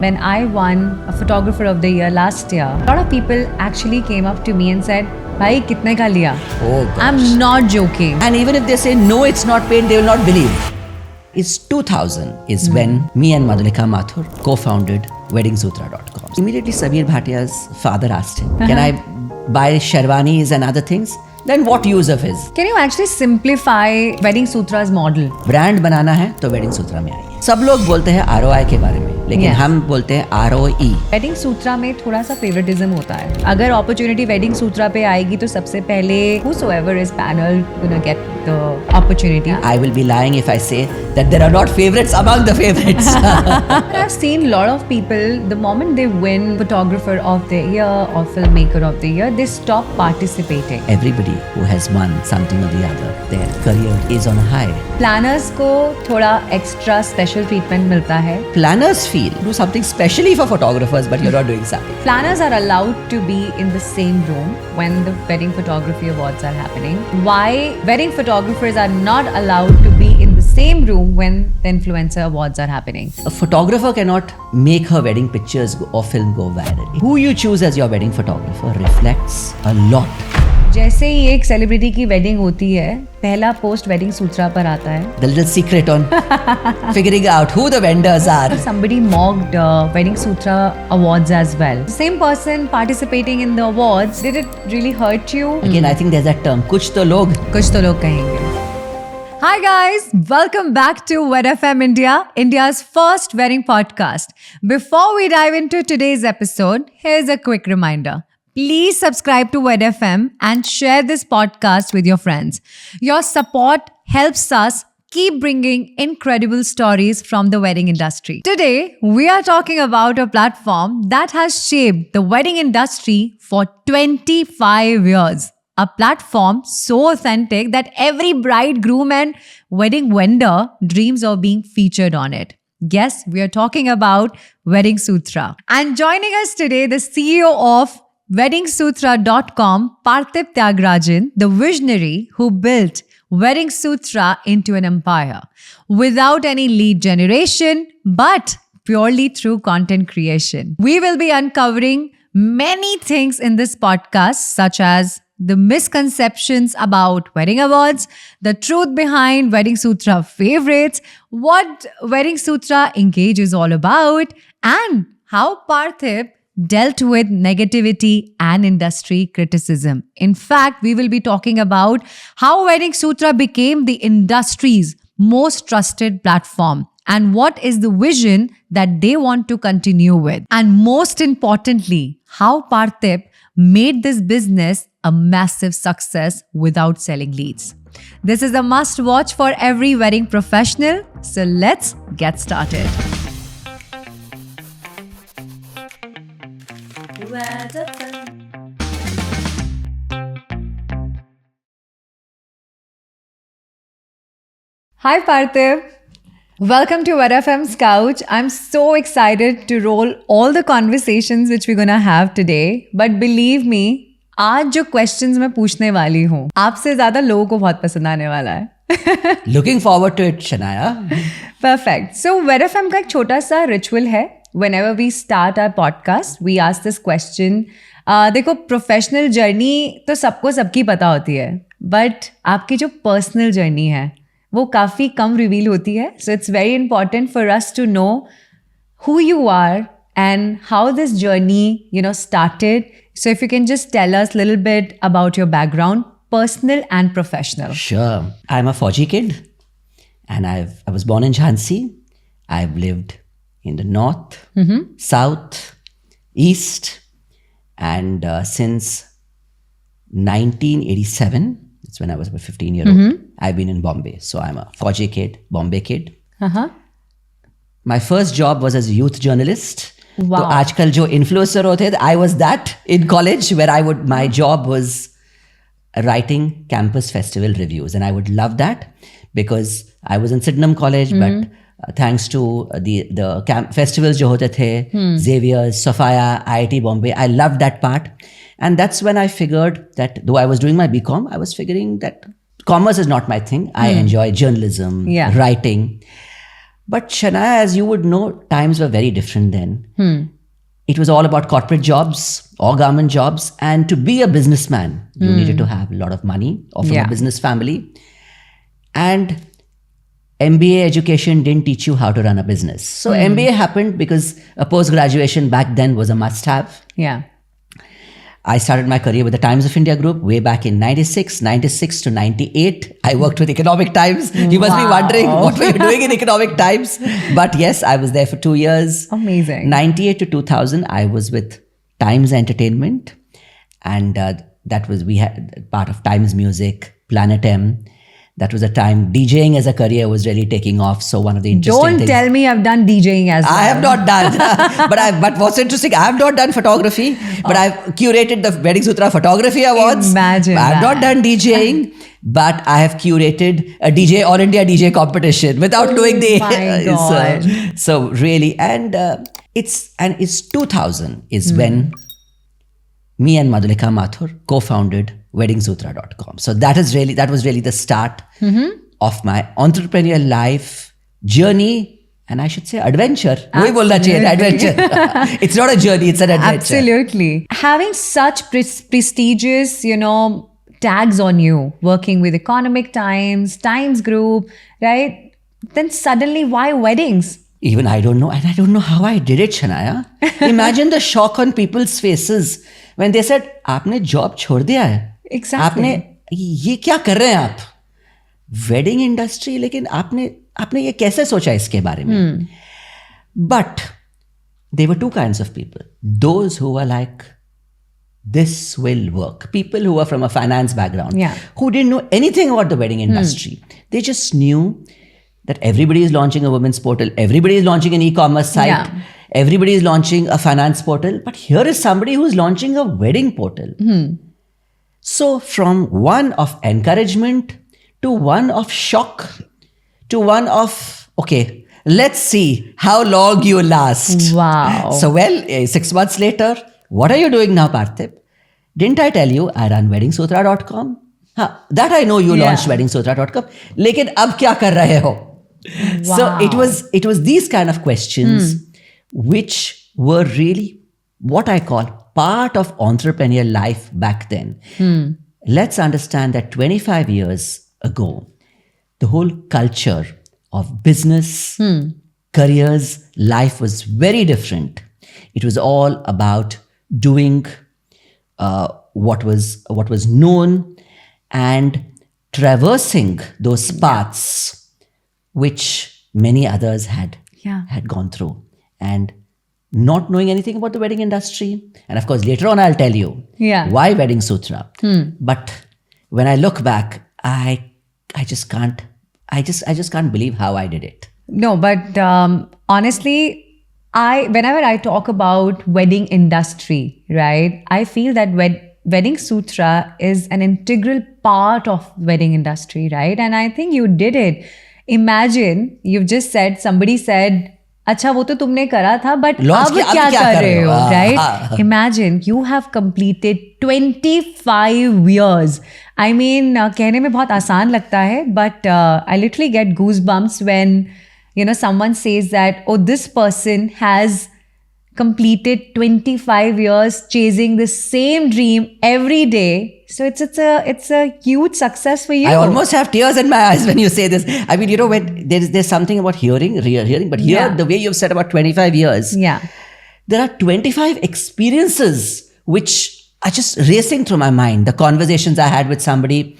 When I won a Photographer of the Year last year, a lot of people actually came up to me and said, "Bhai, kitne ka liya?" Oh gosh. I'm not joking. And even if they say no, it's not paid, they will not believe. It's 2000 is when me and Madhulika Mathur co-founded WeddingSutra.com. Immediately Sabir Bhatia's father asked him, "Can I buy sherwanis and other things?" Then what use of his? Can you actually simplify Wedding Sutra's model? Brand बनाना है तो wedding Sutra में आइए। सब लोग बोलते हैं ROI के बारे में, लेकिन Yes. हम बोलते हैं ROE। वेडिंग सूत्रा में थोड़ा सा फेवरेटिज्म होता है। अगर अपॉर्चुनिटी वेडिंग सूत्रा पे आएगी तो सबसे पहले whosoever is panel gonna get the opportunity. I will be lying if I say that there are not favorites among the favorites. I've seen a lot of people, the moment they win Photographer of the Year or Filmmaker of the Year, they stop participating. Everybody who has won something or the other, their career is on a high. Planners को थोड़ा extra special treatment मिलता है. Planners feel do something specially for photographers, but you're not doing something. Planners are allowed to be in the same room when the Wedding Photography Awards are happening. Why wedding photographers are not allowed to be in the same room when the Influencer Awards are happening? A photographer cannot make her wedding pictures or film go viral. Who you choose as your wedding photographer reflects a lot. जैसे ही एक celebrity की wedding होती है, पहला post wedding सूत्रा पर आता है. The little secret on figuring out who the vendors are. Somebody mocked Wedding Sutra Awards as well. Same person participating in the awards. Did it really hurt you? Again, I think there's that term, कुछ तो लोग. कुछ तो लोग कहेंगे. Hi guys, welcome back to Wed FM India, India's first wedding podcast. Before we dive into today's episode, here's a quick reminder. Please subscribe to Wed FM and share this podcast with your friends. Your support helps us keep bringing incredible stories from the wedding industry. Today, we are talking about a platform that has shaped the wedding industry for 25 years. A platform so authentic that every bride, groom, and wedding vendor dreams of being featured on it. Yes, we are talking about Wedding Sutra. And joining us today, the CEO of WeddingSutra.com, Partip Tyagarajan, the visionary who built Wedding Sutra into an empire without any lead generation, but purely through content creation. We will be uncovering many things in this podcast, such as the misconceptions about wedding awards, the truth behind Wedding Sutra favorites, what Wedding Sutra Engage is all about, and how Partip dealt with negativity and industry criticism. In fact, we will be talking about how Wedding Sutra became the industry's most trusted platform and what is the vision that they want to continue with. And most importantly, how Partip made this business a massive success without selling leads. This is a must watch for every wedding professional. So let's get started. Hi Partip. Welcome to Wed FM's couch. I'm so excited to roll all the conversations which we're gonna have today. But believe me, आज जो questions मैं पूछने वाली हूँ, आपसे ज़्यादा लोगों को बहुत पसंद आने वाला है. Looking forward to it, Shania. Perfect. So Wed FM का एक छोटा सा ritual है. Whenever we start our podcast, we ask this question. देखो, प्रोफेशनल जर्नी तो सबको सबकी पता होती है, बट आपकी जो पर्सनल जर्नी है वो काफ़ी कम रिवील होती है. So it's very important for us to know who you are and how this journey, started. So if you can just tell us a little bit about your background, personal and professional. Sure. I'm a Fauji kid and I was born in Jhansi. I've lived in the north, south, east, and since 1987, that's when I was about 15-year-old, I've been in Bombay. So I'm a Fauji kid, Bombay kid. My first job was as a youth journalist. Wow. So आजकल जो influencer होते हैं, I was that in college where my job was writing campus festival reviews, and I would love that because I was in Sydenham College, but thanks to the festivals जो होते थे, Xavier's, Sophia, IIT Bombay, I loved that part. And that's when I figured that though I was doing my BCom, I was figuring that commerce is not my thing. I enjoy journalism, writing. But Shania, as you would know, times were very different then. It was all about corporate jobs or government jobs. And to be a businessman, you needed to have a lot of money or from a business family. And MBA education didn't teach you how to run a business. So MBA happened because a post-graduation back then was a must-have. Yeah. I started my career with the Times of India Group way back in 96 to 98. I worked with Economic Times. You must be wondering, what were you doing in Economic Times? But yes, I was there for 2 years. Amazing. 98 to 2000, I was with Times Entertainment. And we had part of Times Music, Planet M. That was a time DJing as a career was really taking off. So one of the interesting Don't things. tell me I've done DJing as well. I have not done. but what's interesting, I have not done photography, but I've curated the Wedding Sutra Photography Awards. Imagine I have that. not done DJing, but I have curated a DJ All India DJ competition without doing the. my God. So really, and it's 2000 is when me and Madhulika Mathur co-founded weddingsutra.com. So that was really the start of my entrepreneurial life journey, and I should say adventure. वही बोलना चाहिए था, adventure. It's not a journey, it's an adventure. Absolutely. Having such prestigious, tags on you, working with Economic Times, Times Group, right? Then suddenly, why weddings? Even I don't know, and I don't know how I did it, Shania. Imagine the shock on people's faces when they said, "आपने job छोड़ दिया है." Exactly. आपने ये क्या कर रहे हैं आप? Wedding industry, लेकिन आपने ये कैसे सोचा इसके बारे में? But there were two kinds of people. Those who were like, this will work. People who were from a finance background, who didn't know anything about the wedding industry. They just knew that everybody is launching a women's portal, everybody is launching an e-commerce site, everybody is launching a finance portal, but here is somebody who's launching a wedding portal. So from one of encouragement to one of shock to one of, okay, let's see how long you last. Wow. So 6 months later, what are you doing now, Parthiv? Didn't I tell you I run weddingsutra.com? That I know you launched weddingsutra.com. Lekin ab kya kar rahe ho? Wow. So it was these kind of questions which were really what I call part of entrepreneurial life back then. Let's understand that 25 years ago, the whole culture of business, careers, life was very different. It was all about doing what was known and traversing those paths which many others had gone through, and not knowing anything about the wedding industry. And of course, later on, I'll tell you why Wedding Sutra. But when I look back, I just can't believe how I did it. No, but honestly, whenever I talk about wedding industry, right, I feel that Wedding Sutra is an integral part of wedding industry, right? And I think you did it. Imagine, you've just said, somebody said, अच्छा वो तो तुमने करा था, but अब क्या कर रहे हो, right? Imagine, you have completed 25 years. I mean, कहने में बहुत आसान लगता है, but I literally get goosebumps when, someone says that, oh, this person has completed 25 years chasing the same dream every day. So it's a huge success for you. I almost have tears in my eyes when you say this. I mean, when there's something about hearing, but here the way you've said about 25 years, there are 25 experiences which are just racing through my mind. The conversations I had with somebody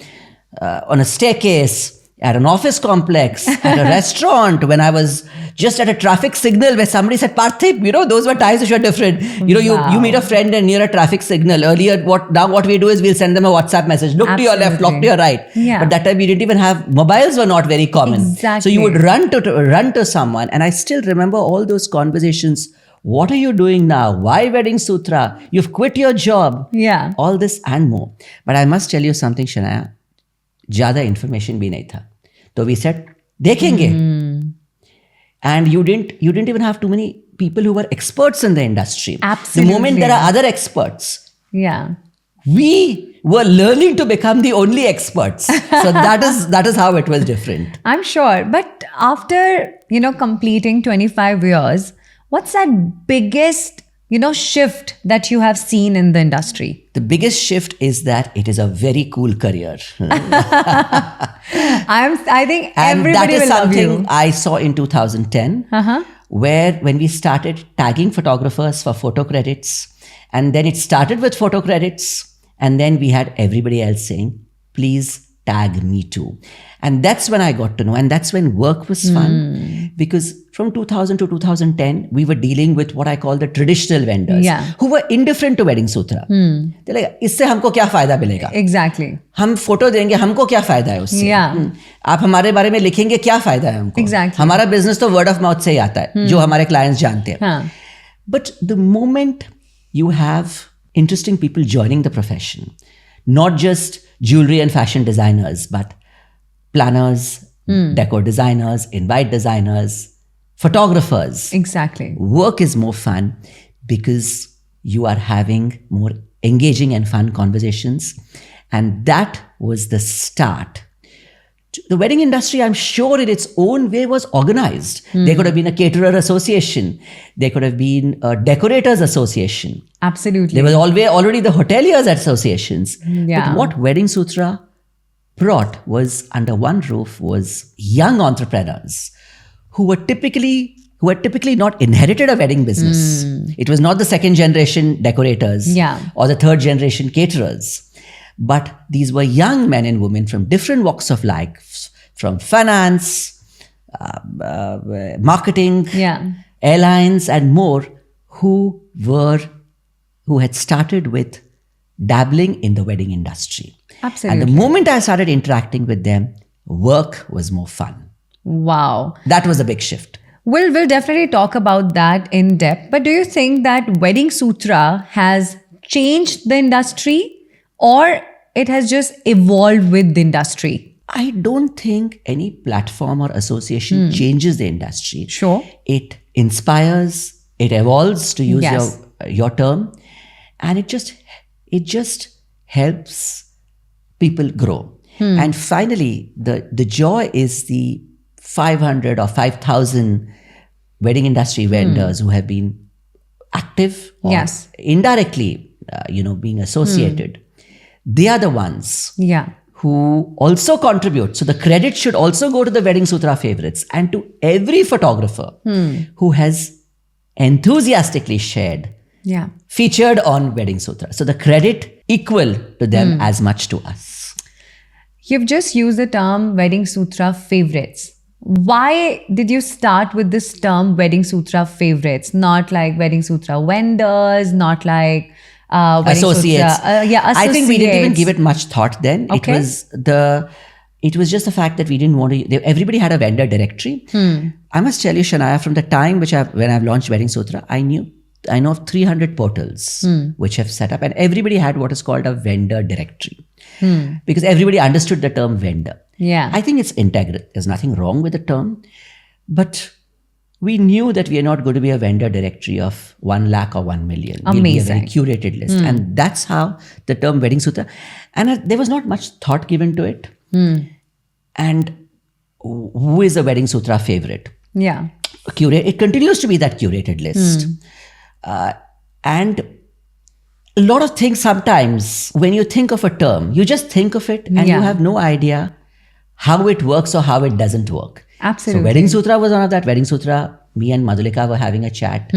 on a staircase, at an office complex, at a restaurant, when I was just at a traffic signal where somebody said, Parthiv, those were times which were different. You meet a friend and near a traffic signal. Earlier, what we do is we'll send them a WhatsApp message. Look to your left, look to your right. But that time we didn't even have, mobiles were not very common. Exactly. So you would run to someone. And I still remember all those conversations. What are you doing now? Why Wedding Sutra? You've quit your job. Yeah. All this and more. But I must tell you something, Shania. ज़्यादा information भी नहीं था. So we said, देखेंगे. And you didn't even have too many people who were experts in the industry. Absolutely. The moment there are other experts, we were learning to become the only experts. So that is how it was different. I'm sure. But after, completing 25 years, what's that biggest, shift that you have seen in the industry? The biggest shift is that it is a very cool career. I think And everybody that is will love something you. I saw in 2010, where when we started tagging photographers for photo credits, and then it started with photo credits, and then we had everybody else saying, please tag me too. And that's when I got to know, and that's when work was fun, because from 2000 to 2010, we were dealing with what I call the traditional vendors, Yeah. who were indifferent to Wedding Sutra. They're like, इससे हमको क्या फायदा मिलेगा? Exactly. हम photo देंगे, हमको क्या फायदा है उससे? Yeah. आप हमारे बारे में लिखेंगे, क्या फायदा है हमको? Exactly. हमारा बिजनेस तो वर्ड ऑफ माउथ से ही आता है, जो हमारे क्लाइंट्स जानते हैं. हाँ. But the moment you have interesting people joining the profession, not just jewelry and fashion designers, but planners, decor designers, invite designers, photographers, Exactly. work is more fun because you are having more engaging and fun conversations. And that was the start. The wedding industry, I'm sure in its own way was organized. There could have been a caterer association. There could have been a decorators association. Absolutely. There was already the hoteliers associations. Yeah. But what Wedding Sutra brought was under one roof was young entrepreneurs who had typically not inherited a wedding business. It was not the second generation decorators Yeah. or the third generation caterers. But these were young men and women from different walks of life, from finance, marketing, Yeah. airlines, and more, who had started with dabbling in the wedding industry. Absolutely. And the moment I started interacting with them, work was more fun. Wow. That was a big shift. We'll definitely talk about that in depth. But do you think that Wedding Sutra has changed the industry, or it has just evolved with the industry? I don't think any platform or association changes the industry. Sure. It inspires, it evolves, to use Yes. your term, and it just helps people grow. And finally, the joy is the 500 or 5,000 wedding industry vendors who have been active or Yes. indirectly, being associated. They are the ones Yeah. who also contribute. So the credit should also go to the Wedding Sutra favorites and to every photographer who has enthusiastically shared, Yeah. featured on Wedding Sutra. So the credit equal to them as much to us. You've just used the term Wedding Sutra favorites. Why did you start with this term Wedding Sutra favorites? Not like Wedding Sutra vendors, not like Wedding Associates. Sutra, I think we didn't even associates. give it much thought then. Okay. It was just the fact that we didn't want to. Everybody had a vendor directory. I must tell you, Shania, from the time when I've launched Wedding Sutra, I know of 300 portals which have set up, and everybody had what is called a vendor directory because everybody understood the term vendor. Yeah. I think it's integral. There's nothing wrong with the term, but we knew that we are not going to be a vendor directory of 1 lakh or 1 million. We'll be a very Amazing. curated list. And that's how the term Wedding Sutra, and there was not much thought given to it. And who is a Wedding Sutra favorite? Yeah. It continues to be that curated list. And a lot of things, sometimes when you think of a term, you just think of it and you Yeah. have no idea how it works or how it doesn't work. Absolutely. So Wedding Sutra was one of that. Wedding Sutra, me and Madhulika were having a chat.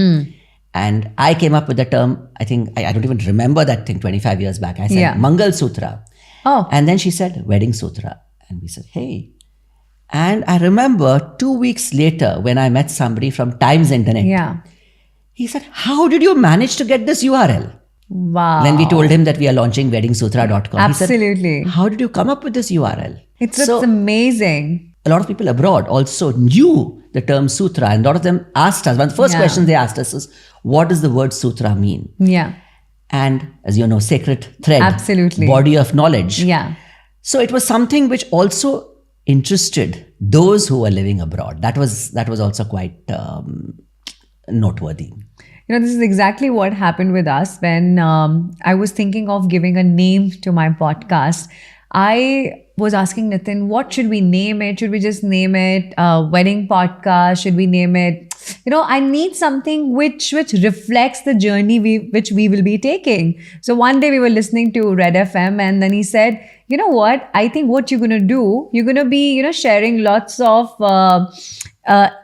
And I came up with the term, I think, I don't even remember that thing 25 years back. I said Yeah. Mangal Sutra. Oh. And then she said Wedding Sutra. And we said, hey. And I remember 2 weeks later when I met somebody from Times Internet. Yeah. He said, how did you manage to get this URL? Wow. When we told him that we are launching weddingsutra.com. Absolutely. He said, how did you come up with this URL? It's So amazing. a lot of people abroad also knew the term sutra, and a lot of them asked us. One of the first Yeah. questions they asked us is, what does the word sutra mean? Yeah. And as you know, sacred thread. Absolutely. Body of knowledge. Yeah. So it was something which also interested those who were living abroad. That was also quite noteworthy. this is exactly what happened with us when I was thinking of giving a name to my podcast. I was asking Nitin, what should we name it? Should we just name it Wedding Podcast? Should we name it? I need something which reflects the journey which we will be taking. So one day we were listening to Red FM, and then he said, you know what? I think what you're going to do, you're going to be, sharing lots of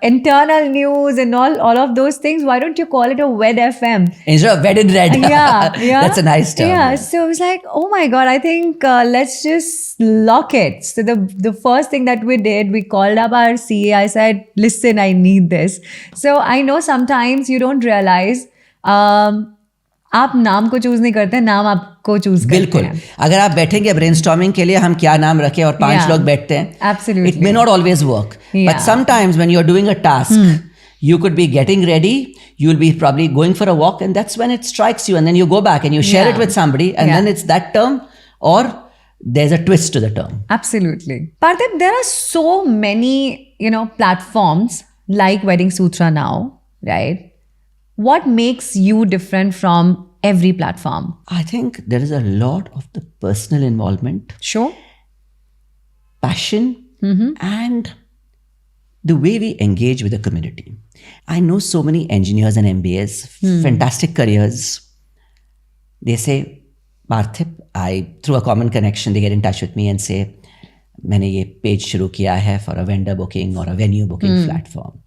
internal news and all of those things. Why don't you call it a Wed FM? Instead of Wedded Red. Yeah. That's a nice term. Yeah. So I was like, oh my God, I think let's just lock it. So the first thing that we did, we called up our CA. I said, listen, I need this. So I know sometimes you don't realize आप नाम को choose नहीं करते, नाम आपको choose करते बिल्कुल हैं. अगर आप बैठेंगे ब्रेनस्टॉर्मिंग के लिए हम क्या नाम रखें और 5 लोग बैठते हैं, Absolutely. it may not always work. But sometimes when you're doing a task, you could be getting ready, you'll be probably going for a walk, and that's when it strikes you, and then you go back and you share it with somebody, and then it's that term or there's a twist to the term. Absolutely. Parthiv, there are so many, platforms like Wedding Sutra now, right? What makes you different from every platform? I think there is a lot of the personal involvement, Sure. passion, and the way we engage with the community. I know so many engineers and MBAs, fantastic careers. They say, Parthiv, through a common connection, they get in touch with me and say, मैंने ये page शुरू किया है for a vendor booking or a venue booking platform.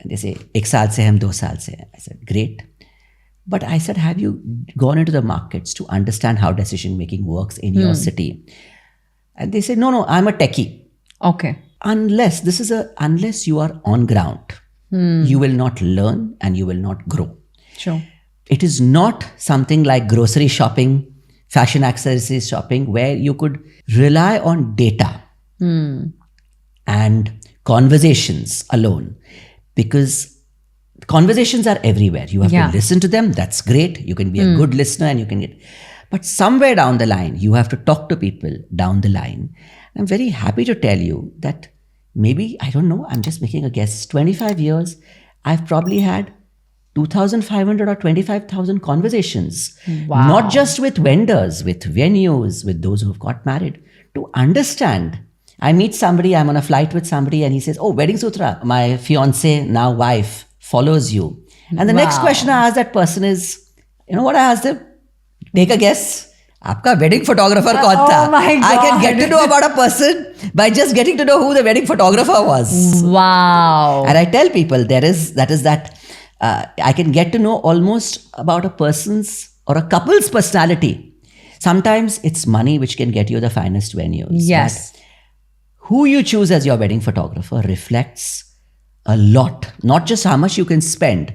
And they say, 1 साल से हम 2 साल से. I said, great. But I said, have you gone into the markets to understand how decision making works in your city? And they said, no, I'm a techie. Okay. Unless you are on ground, you will not learn and you will not grow. Sure. It is not something like grocery shopping, fashion accessories shopping, where you could rely on data and conversations alone. Because conversations are everywhere. You have to listen to them. That's great. You can be a good listener and you can get... But somewhere down the line, you have to talk to people down the line. I'm very happy to tell you that maybe, I don't know, I'm just making a guess, 25 years, I've probably had 2,500 or 25,000 conversations. Wow. Not just with vendors, with venues, with those who've got married, to understand. I meet somebody, I'm on a flight with somebody, and he says, oh, Wedding Sutra, my fiance, now wife, follows you. And the next question I ask that person is, you know what I asked him? Take a guess. आपका wedding photographer कौन था? Oh my God. I can get to know about a person by just getting to know who the wedding photographer was. Wow. And I tell people I can get to know almost about a person's or a couple's personality. Sometimes it's money which can get you the finest venues. Yes. But who you choose as your wedding photographer reflects a lot, not just how much you can spend,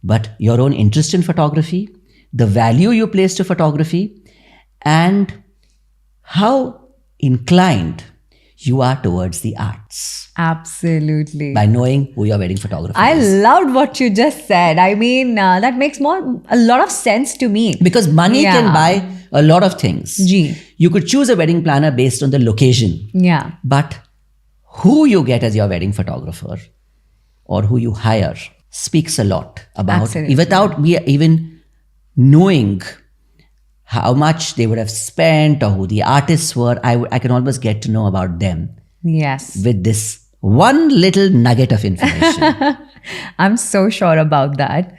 but your own interest in photography, the value you place to photography, and how inclined you are towards the arts. Absolutely. By knowing who your wedding photographer I is. loved what you just said. I mean, that makes a lot of sense to me. Because money can buy a lot of things. Ji. You could choose a wedding planner based on the location. Yeah. But who you get as your wedding photographer or who you hire speaks a lot about, Absolutely. without me even knowing how much they would have spent or who the artists were. I can almost get to know about them Yes. with this one little nugget of information. I'm so sure about that.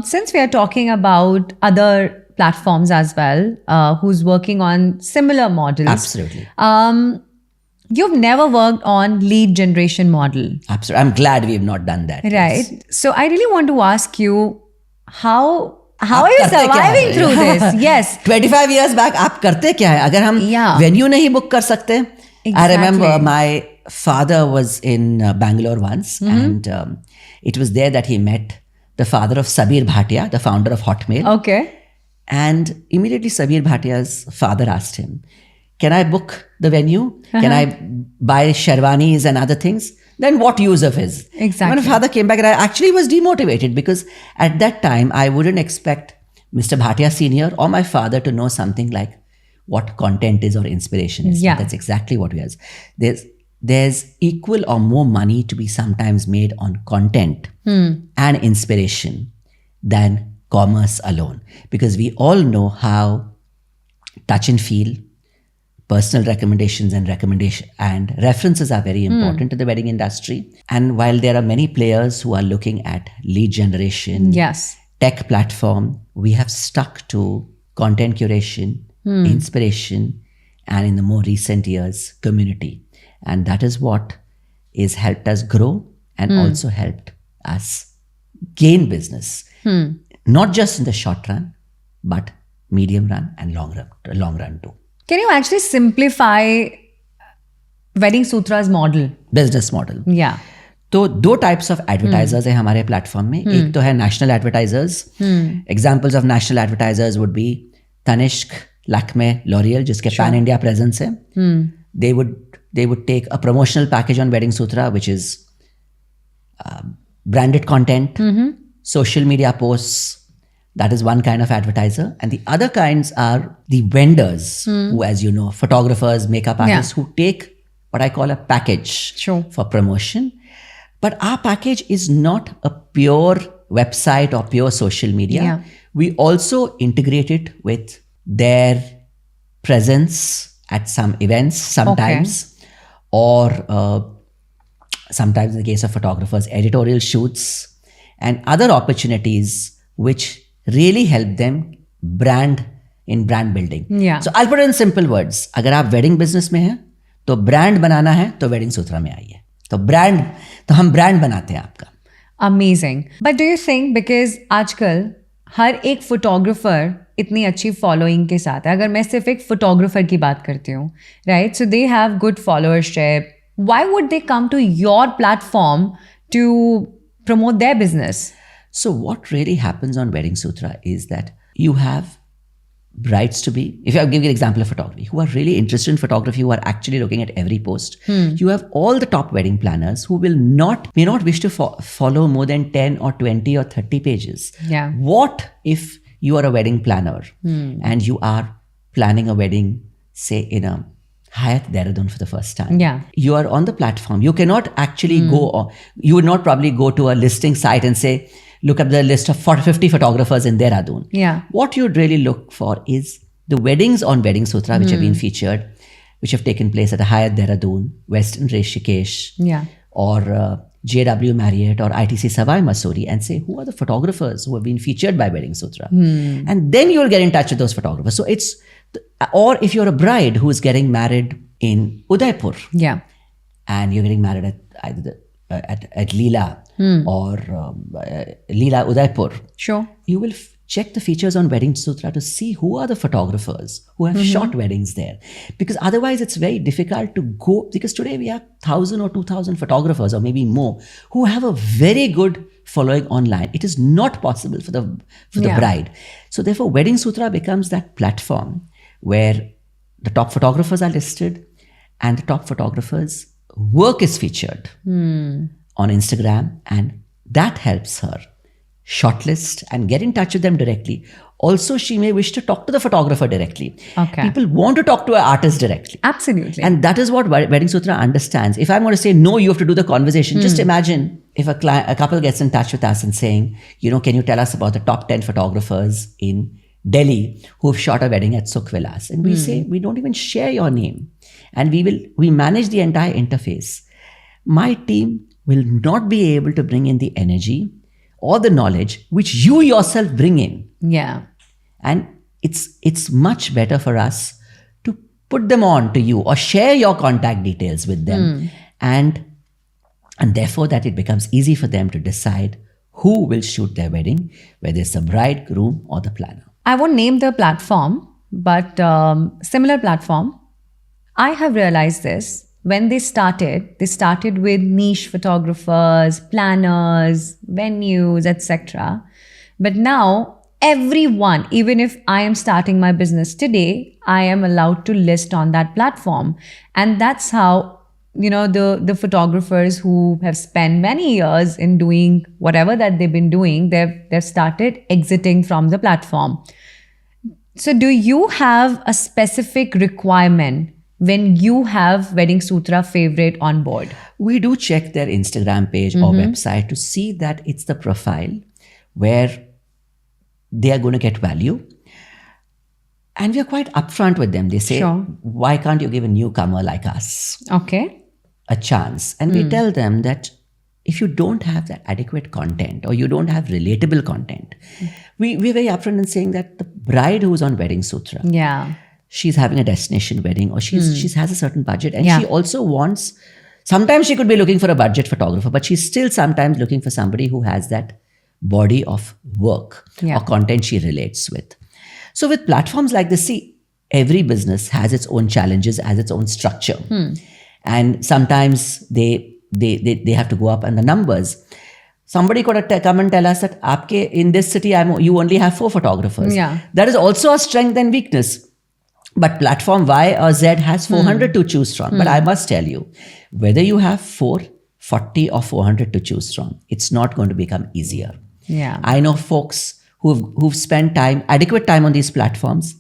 Since we are talking about other platforms as well, who's working on similar models. Absolutely. You've never worked on lead generation model. Absolutely. I'm glad we've not done that. Right. Yes. So I really want to ask you, how are you करते क्या surviving हैं? through this? Yes. 25 years back, आप करते क्या है? अगर हम venue नहीं book कर सकते. I remember my father was in Bangalore once, and it was there that he met the father of Sabir Bhatia, the founder of Hotmail. Okay. And immediately Sabir Bhatia's father asked him, can I book the venue? Can I buy sherwanis and other things? Then what use of his? Exactly. When my father came back, and I actually was demotivated because at that time, I wouldn't expect Mr. Bhatia Senior or my father to know something like what content is or inspiration is. Yeah. That's exactly what we are. There's equal or more money to be sometimes made on content and inspiration than commerce alone. Because we all know how touch and feel, personal recommendations and references are very important to the wedding industry. And while there are many players who are looking at lead generation, Yes. tech platform, we have stuck to content curation, inspiration, and in the more recent years, community. And that is what is helped us grow and also helped us gain business, not just in the short run, but medium run and long run too. Can you actually simplify Wedding Sutra's model? Business model. Yeah. तो दो types of advertisers है हमारे platform में. एक तो है national advertisers. Examples of national advertisers would be Tanishq, Lakme, L'Oreal, जिसके pan India presence है. They would take a promotional package on Wedding Sutra, which is branded content, social media posts. That is one kind of advertiser. And the other kinds are the vendors who, as you know, photographers, makeup artists, who take what I call a package for promotion. But our package is not a pure website or pure social media. Yeah. We also integrate it with their presence at some events sometimes, or sometimes in the case of photographers, editorial shoots and other opportunities which really help them brand building. Yeah. So I'll put it in simple words. अगर आप wedding business में हैं तो brand बनाना है तो Wedding Sutra में आइए. तो हम brand बनाते हैं आपका. Amazing. But do you think because आजकल हर एक फोटोग्राफर इतनी अच्छी फॉलोइंग के साथ है, अगर मैं सिर्फ एक फोटोग्राफर की बात करती हूँ, right, so they have good followership, why would they come to your platform to promote their business? So what really happens on Wedding Sutra is that you have brides to be, if I give you an example of photography, who are really interested in photography, who are actually looking at every post. You have all the top wedding planners who may not wish to follow more than 10 or 20 or 30 pages. Yeah. What if you are a wedding planner and you are planning a wedding, say in a Hyatt Dehradun for the first time? Yeah. You are on the platform. You cannot actually you would not probably go to a listing site and say, look up the list of 50 photographers in Dehradun. Yeah. What you'd really look for is the weddings on Wedding Sutra which have been featured, which have taken place at a Hyatt Dehradun, Westin Rishikesh, or JW Marriott or ITC Savai Masuri, and say who are the photographers who have been featured by Wedding Sutra. And then you'll get in touch with those photographers. So it's, or if you're a bride who is getting married in Udaipur, and you're getting married at either at Leela or Leela Udaipur, sure, you will check the features on Wedding Sutra to see who are the photographers who have shot weddings there. Because otherwise it's very difficult to go, because today we have 1,000 or 2,000 photographers or maybe more who have a very good following online. It is not possible for the bride. So therefore Wedding Sutra becomes that platform where the top photographers are listed and the top photographers' work is featured on Instagram, and that helps her shortlist and get in touch with them directly. Also, she may wish to talk to the photographer directly. Okay. People want to talk to an artist directly. Absolutely. And that is what Wedding Sutra understands. If I'm going to say, no, you have to do the conversation, just imagine if a couple gets in touch with us and saying, can you tell us about the top 10 photographers in Delhi who've shot a wedding at Sukh Vilas? And we say, we don't even share your name. And we manage the entire interface. My team will not be able to bring in the energy or the knowledge which you yourself bring in. Yeah. And it's much better for us to put them on to you or share your contact details with them. And therefore that it becomes easy for them to decide who will shoot their wedding, whether it's the bride, groom or the planner. I won't name the platform, but similar platform. I have realized this. When they started with niche photographers, planners, venues, etc. But now everyone, even if I am starting my business today, I am allowed to list on that platform. And that's how, the photographers who have spent many years in doing whatever that they've been doing, they've started exiting from the platform. So do you have a specific requirement when you have Wedding Sutra favorite on board? We do check their Instagram page or website to see that it's the profile where they are going to get value. And we are quite upfront with them. They say, Sure. why can't you give a newcomer like us Okay. a chance? And we tell them that if you don't have the adequate content or you don't have relatable content, we're very upfront in saying that the bride who's on Wedding Sutra, Yeah. she's having a destination wedding or she has a certain budget, and Yeah. she also wants, sometimes she could be looking for a budget photographer, but she's still sometimes looking for somebody who has that body of work Yeah. or content she relates with. So with platforms like this, see, every business has its own challenges, has its own structure. And sometimes they have to go up on the numbers. Somebody could come and tell us that Aapke, in this city, you only have 4 photographers. Yeah. That is also a strength and weakness. But platform Y or Z has 400 to choose from. But I must tell you, whether you have 4, 40 or 400 to choose from, it's not going to become easier. Yeah. I know folks who've spent adequate time on these platforms,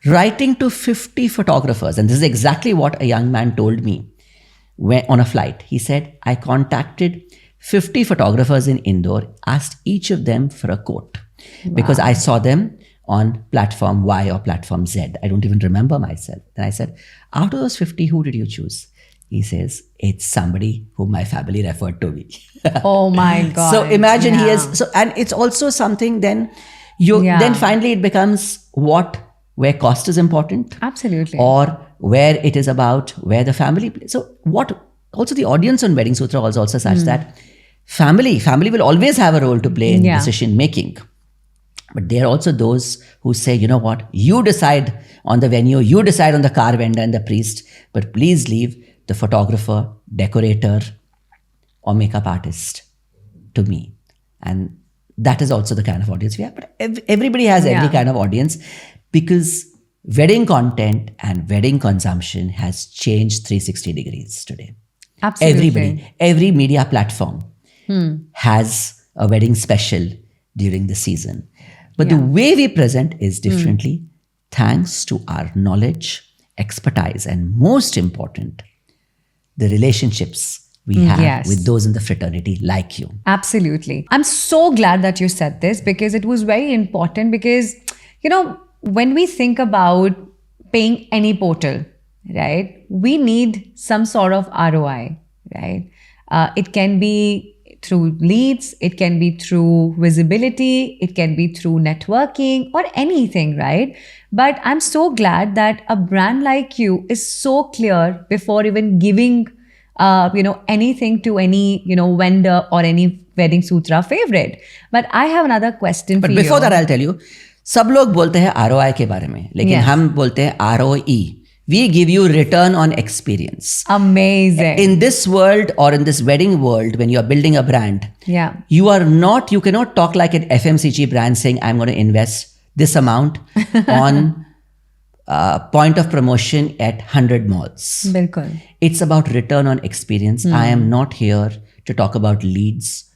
writing to 50 photographers. And this is exactly what a young man told me on a flight. He said, I contacted 50 photographers in Indore, asked each of them for a quote because I saw them on platform Y or platform Z. I don't even remember myself. And I said, out of those 50, who did you choose? He says, it's somebody whom my family referred to me. Oh my God. So imagine he Yeah. is, and it's also something then finally it becomes where cost is important, Absolutely. or where it is about where the family plays. So also the audience on Wedding Sutra was also such that family will always have a role to play in Yeah. decision making. But there are also those who say, you know what, you decide on the venue, you decide on the car vendor and the priest, but please leave the photographer, decorator, or makeup artist to me. And that is also the kind of audience we have. But everybody has every Yeah. kind of audience, because wedding content and wedding consumption has changed 360 degrees today. Absolutely. Everybody, every media platform has a wedding special during the season. But the way we present is differently, thanks to our knowledge, expertise, and most important, the relationships we have Yes. with those in the fraternity like you. Absolutely. I'm so glad that you said this because it was very important because, when we think about paying any portal, right, we need some sort of ROI, right? It can be through leads, it can be through visibility, it can be through networking or anything, right? But I'm so glad that a brand like you is so clear before even giving anything to any, vendor or any Wedding Sutra favorite. But I have another question But for you. before that, I'll tell you, सब लोग बोलते हैं ROI के बारे में, लेकिन Yes. हम बोलते हैं ROE. We give you return on experience. Amazing. In this world or in this wedding world, when you are building a brand, Yeah. you cannot talk like an FMCG brand saying, I'm going to invest this amount on point of promotion at 100 malls. Bilkul. It's about return on experience. I am not here to talk about leads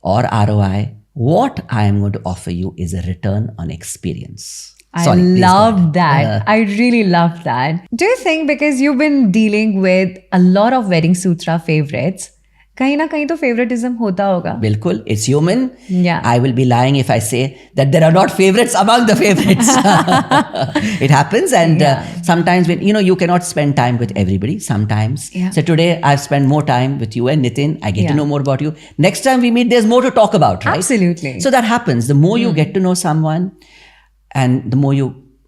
or ROI. What I am going to offer you is a return on experience. I Sorry, please go love ahead. that. I really love that. Do you think because you've been dealing with a lot of Wedding Sutra favorites, कहीं ना कहीं तो favoritism होता होगा? Bilkul, it's human. Yeah. I will be lying if I say that there are not favorites among the favorites. It happens, and sometimes when you cannot spend time with everybody. Sometimes, Yeah. so today I've spent more time with you and Nitin. I get to Yeah. know more about you. Next time we meet, there's more to talk about, right? Absolutely. So that happens. The more you get to know someone, and the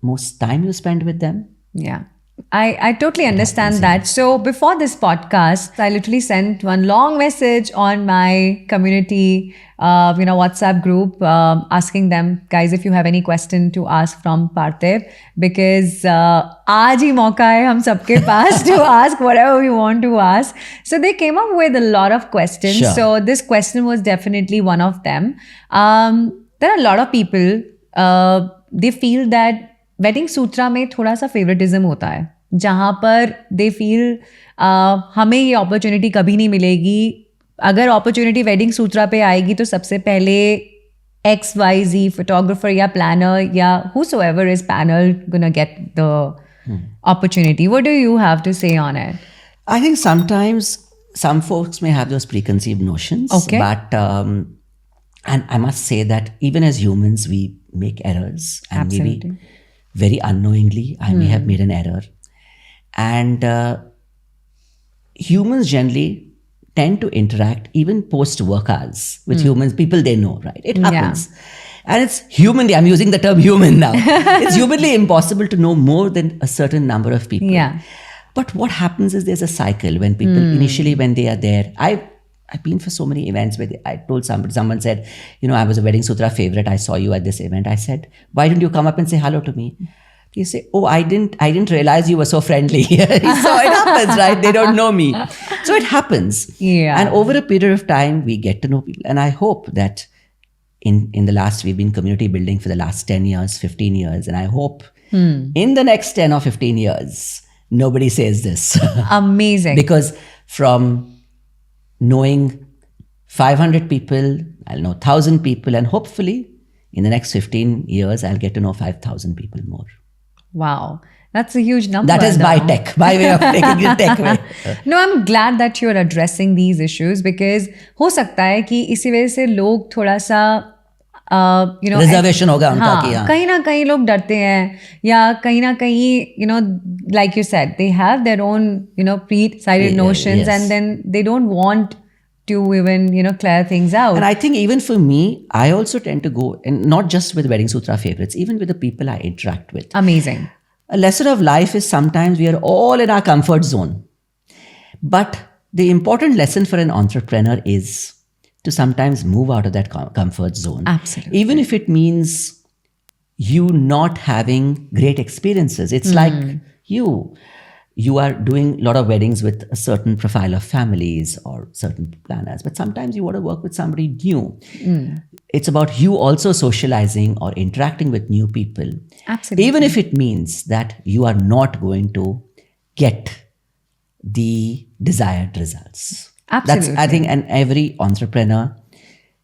most time you spend with them. Yeah. I totally understand that. So before this podcast, I literally sent one long message on my community, WhatsApp group, asking them, guys, if you have any question to ask from Parthiv, because आज ही मौका है हम सबके पास to ask whatever we want to ask. So they came up with a lot of questions. Sure. So this question was definitely one of them. There are a lot of people, they feel that Wedding Sutra में थोड़ा सा favouritism होता है जहाँ पर they feel हमें ये opportunity कभी नहीं मिलेगी, अगर अपॉर्चुनिटी वेडिंग सूत्रा पे आएगी तो सबसे पहले XYZ फोटोग्राफर या प्लानर या whosoever is panel gonna get the opportunity. What do you have to say on it? I think sometimes some folks may have those preconceived notions, Okay. but And I must say that even as humans, we make errors, and Absolutely. maybe very unknowingly, I may have made an error. And humans generally tend to interact even post work hours with humans, people they know, right? It happens. And it's humanly, I'm using the term human now. It's humanly impossible to know more than a certain number of people. Yeah. But what happens is there's a cycle when people initially, when they are there, I've been for so many events where I told someone said, I was a Wedding Sutra favorite. I saw you at this event. I said, why didn't you come up and say hello to me? They say, oh, I didn't realize you were so friendly. So it happens, right? They don't know me. So it happens. Yeah. And over a period of time, we get to know people. And I hope that in the last, we've been community building for the last 10 years, 15 years. And I hope in the next 10 or 15 years, nobody says this. Amazing. Because from knowing 500 people, I'll know 1,000 people. And hopefully in the next 15 years, I'll get to know 5,000 people more. Wow. That's a huge number. That is by tech, by way of taking it tech way. No, I'm glad that you're addressing these issues because हो सकता है कि इसी वजह से लोग थोड़ा सा Reservation होगा उनका कि हाँ. कहीं ना कहीं लोग डरते हैं या कहीं ना कहीं like you said, they have their own pre-decided notions, yes. and then they don't want to even clear things out. And I think even for me, I also tend to go, and not just with Wedding Sutra favorites, even with the people I interact with. Amazing. A lesson of life is sometimes we are all in our comfort zone. But the important lesson for an entrepreneur is to sometimes move out of that comfort zone. Absolutely. Even if it means you not having great experiences. It's like you are doing a lot of weddings with a certain profile of families or certain planners, but sometimes you want to work with somebody new. It's about you also socializing or interacting with new people. Absolutely. Even if it means that you are not going to get the desired results. Absolutely. That's, I think, and every entrepreneur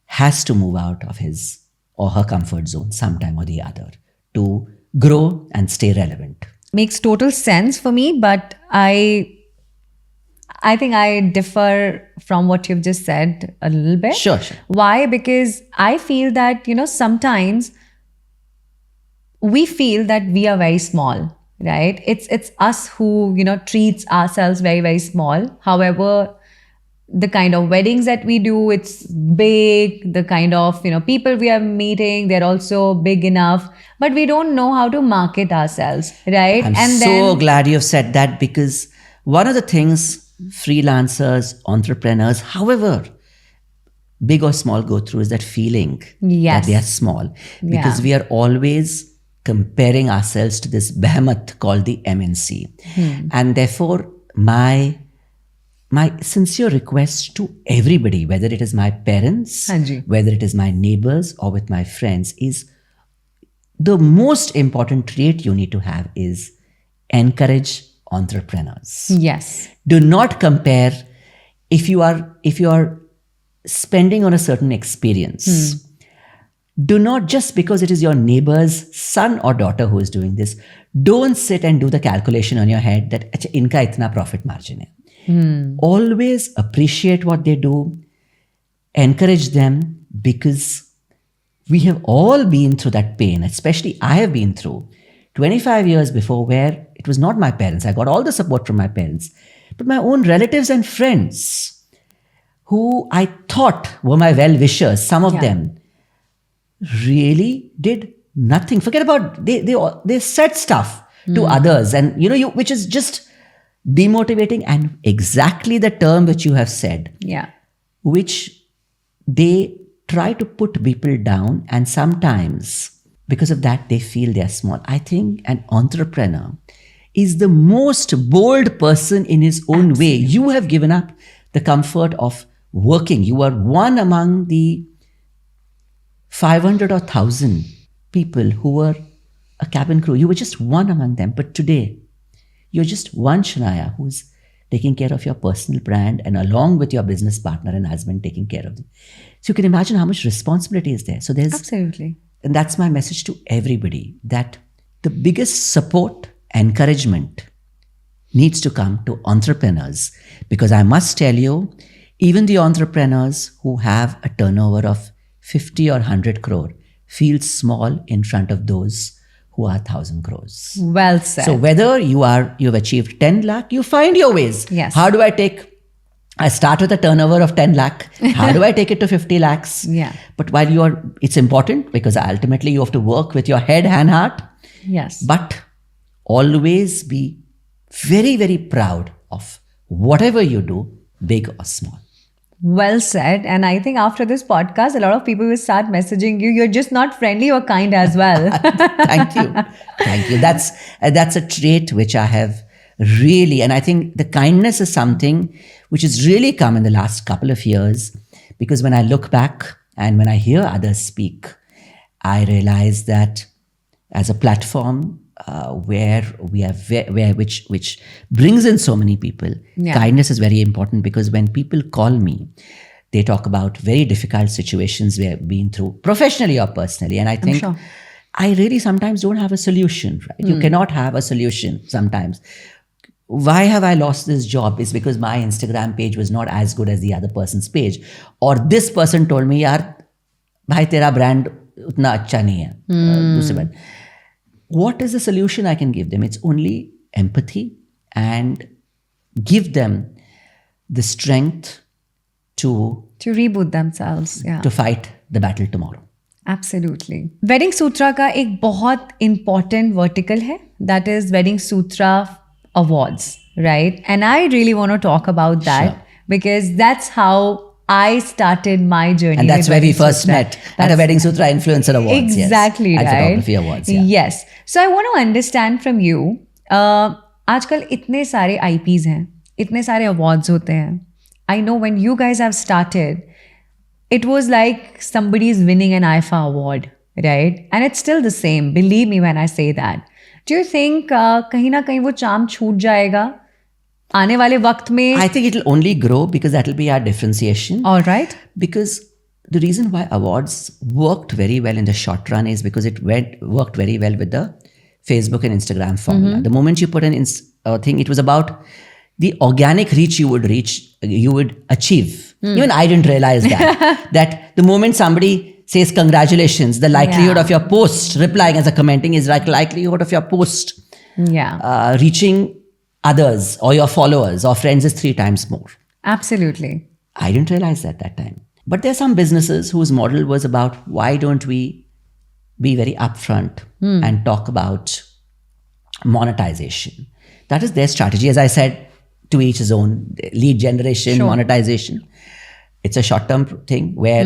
has to move out of his or her comfort zone sometime or the other to grow and stay relevant. Makes total sense for me, but I think I differ from what you've just said a little bit. Sure. Why? Because I feel that, sometimes we feel that we are very small, right? It's us who, treats ourselves very, very small. However, the kind of weddings that we do, it's big. The kind of, people we are meeting, they're also big enough. But we don't know how to market ourselves, right? I'm so glad you've said that, because one of the things freelancers, entrepreneurs, however big or small, go through is that feeling Yes. that they are small. Because we are always comparing ourselves to this behemoth called the MNC. And therefore, my sincere request to everybody, whether it is my parents, Hanji. whether it is my neighbors or with my friends, is the most important trait you need to have is encourage entrepreneurs. Yes. Do not compare. If you are spending on a certain experience, do not, just because it is your neighbor's son or daughter who is doing this, don't sit and do the calculation on your head that "Achha, inka itna profit margin hai." Always appreciate what they do, encourage them, because we have all been through that pain, especially I have been through 25 years before, where it was not my parents. I got all the support from my parents, but my own relatives and friends who I thought were my well-wishers, some of them really did nothing. Forget about, they said stuff to others, and which is just demotivating, and exactly the term which you have said, which they try to put people down, and sometimes because of that they feel they are small. I think an entrepreneur is the most bold person in his own way. You have given up the comfort of working. You are one among the 500 or 1,000 people who were a cabin crew. You were just one among them. But today, you're just one Shania who's taking care of your personal brand, and along with your business partner and husband taking care of them. So you can imagine how much responsibility is there. So there's Absolutely. And that's my message to everybody, that the biggest support, encouragement needs to come to entrepreneurs. Because I must tell you, even the entrepreneurs who have a turnover of 50 or 100 crore feels small in front of those who are 1,000 crores. Well said. So whether you've achieved 10 lakh, you find your ways. Yes. How do I start with a turnover of 10 lakh. How do I take it to 50 lakhs? Yeah. But it's important because ultimately you have to work with your head and heart. Yes. But always be very, very proud of whatever you do, big or small. Well said. And I think after this podcast, a lot of people will start messaging you. You're just not friendly or kind as well. Thank you. Thank you. That's a trait which I have really, and I think the kindness is something which has really come in the last couple of years, because when I look back and when I hear others speak, I realize that as a platform where we have which brings in so many people, kindness is very important, because when people call me, they talk about very difficult situations we have been through professionally or personally, and I think I really sometimes don't have a solution, right? You cannot have a solution sometimes. Why have I lost this job? Is because my Instagram page was not as good as the other person's page, or this person told me, yaar, bhai tera brand utna acha nahi hai. What is the solution I can give them? It's only empathy and give them the strength to reboot themselves. Yeah. to fight the battle tomorrow. Absolutely. Wedding Sutra का एक बहुत important vertical है, that is Wedding Sutra Awards, right? And I really want to talk about that because that's how I started my journey. And that's with where we Wedding first Sutra. met at a Wedding Sutra Influencer Awards. Exactly, yes. right? And Photography Awards. Yeah. Yes. So I want to understand from you, आजकल इतने सारे IPs हैं, इतने सारे awards होते हैं. I know when you guys have started, it was like somebody's winning an IFA award, right? And it's still the same. Believe me when I say that. Do you think कहीं ना कहीं वो charm छूट जाएगा आने वाले वक्त में? I think it'll only grow because that'll be our differentiation. All right. Because the reason why awards worked very well in the short run is because it worked very well with the Facebook and Instagram formula. The moment you put an thing, it was about the organic reach you would achieve. Even I didn't realize that the moment somebody says congratulations, the likelihood of your post replying as a commenting is like likelihood of your post reaching others or your followers or friends is 3 times more. Absolutely. I didn't realize that time. But there are some businesses whose model was about why don't we be very upfront and talk about monetization. That is their strategy. As I said, to each his own. Lead generation, monetization. It's a short-term thing where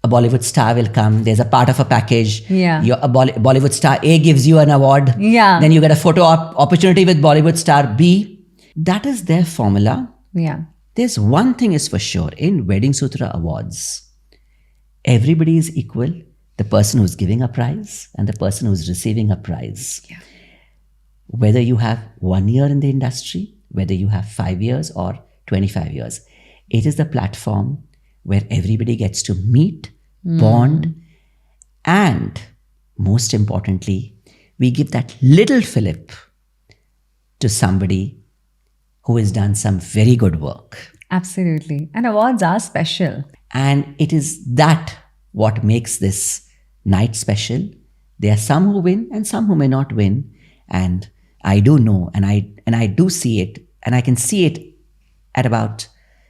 a Bollywood star will come. There's a part of a package. A Bollywood star A gives you an award. Then you get a photo opportunity with Bollywood star B. That is their formula. There's one thing is for sure. In Wedding Sutra Awards, everybody is equal. The person who's giving a prize and the person who's receiving a prize. Whether you have 1 year in the industry, whether you have 5 years or 25 years, it is the platform where everybody gets to meet, bond, and most importantly, we give that little fillip to somebody who has done some very good work. Absolutely. And awards are special. And it is that what makes this night special. There are some who win and some who may not win. And I do know, and I do see it, and I can see it at about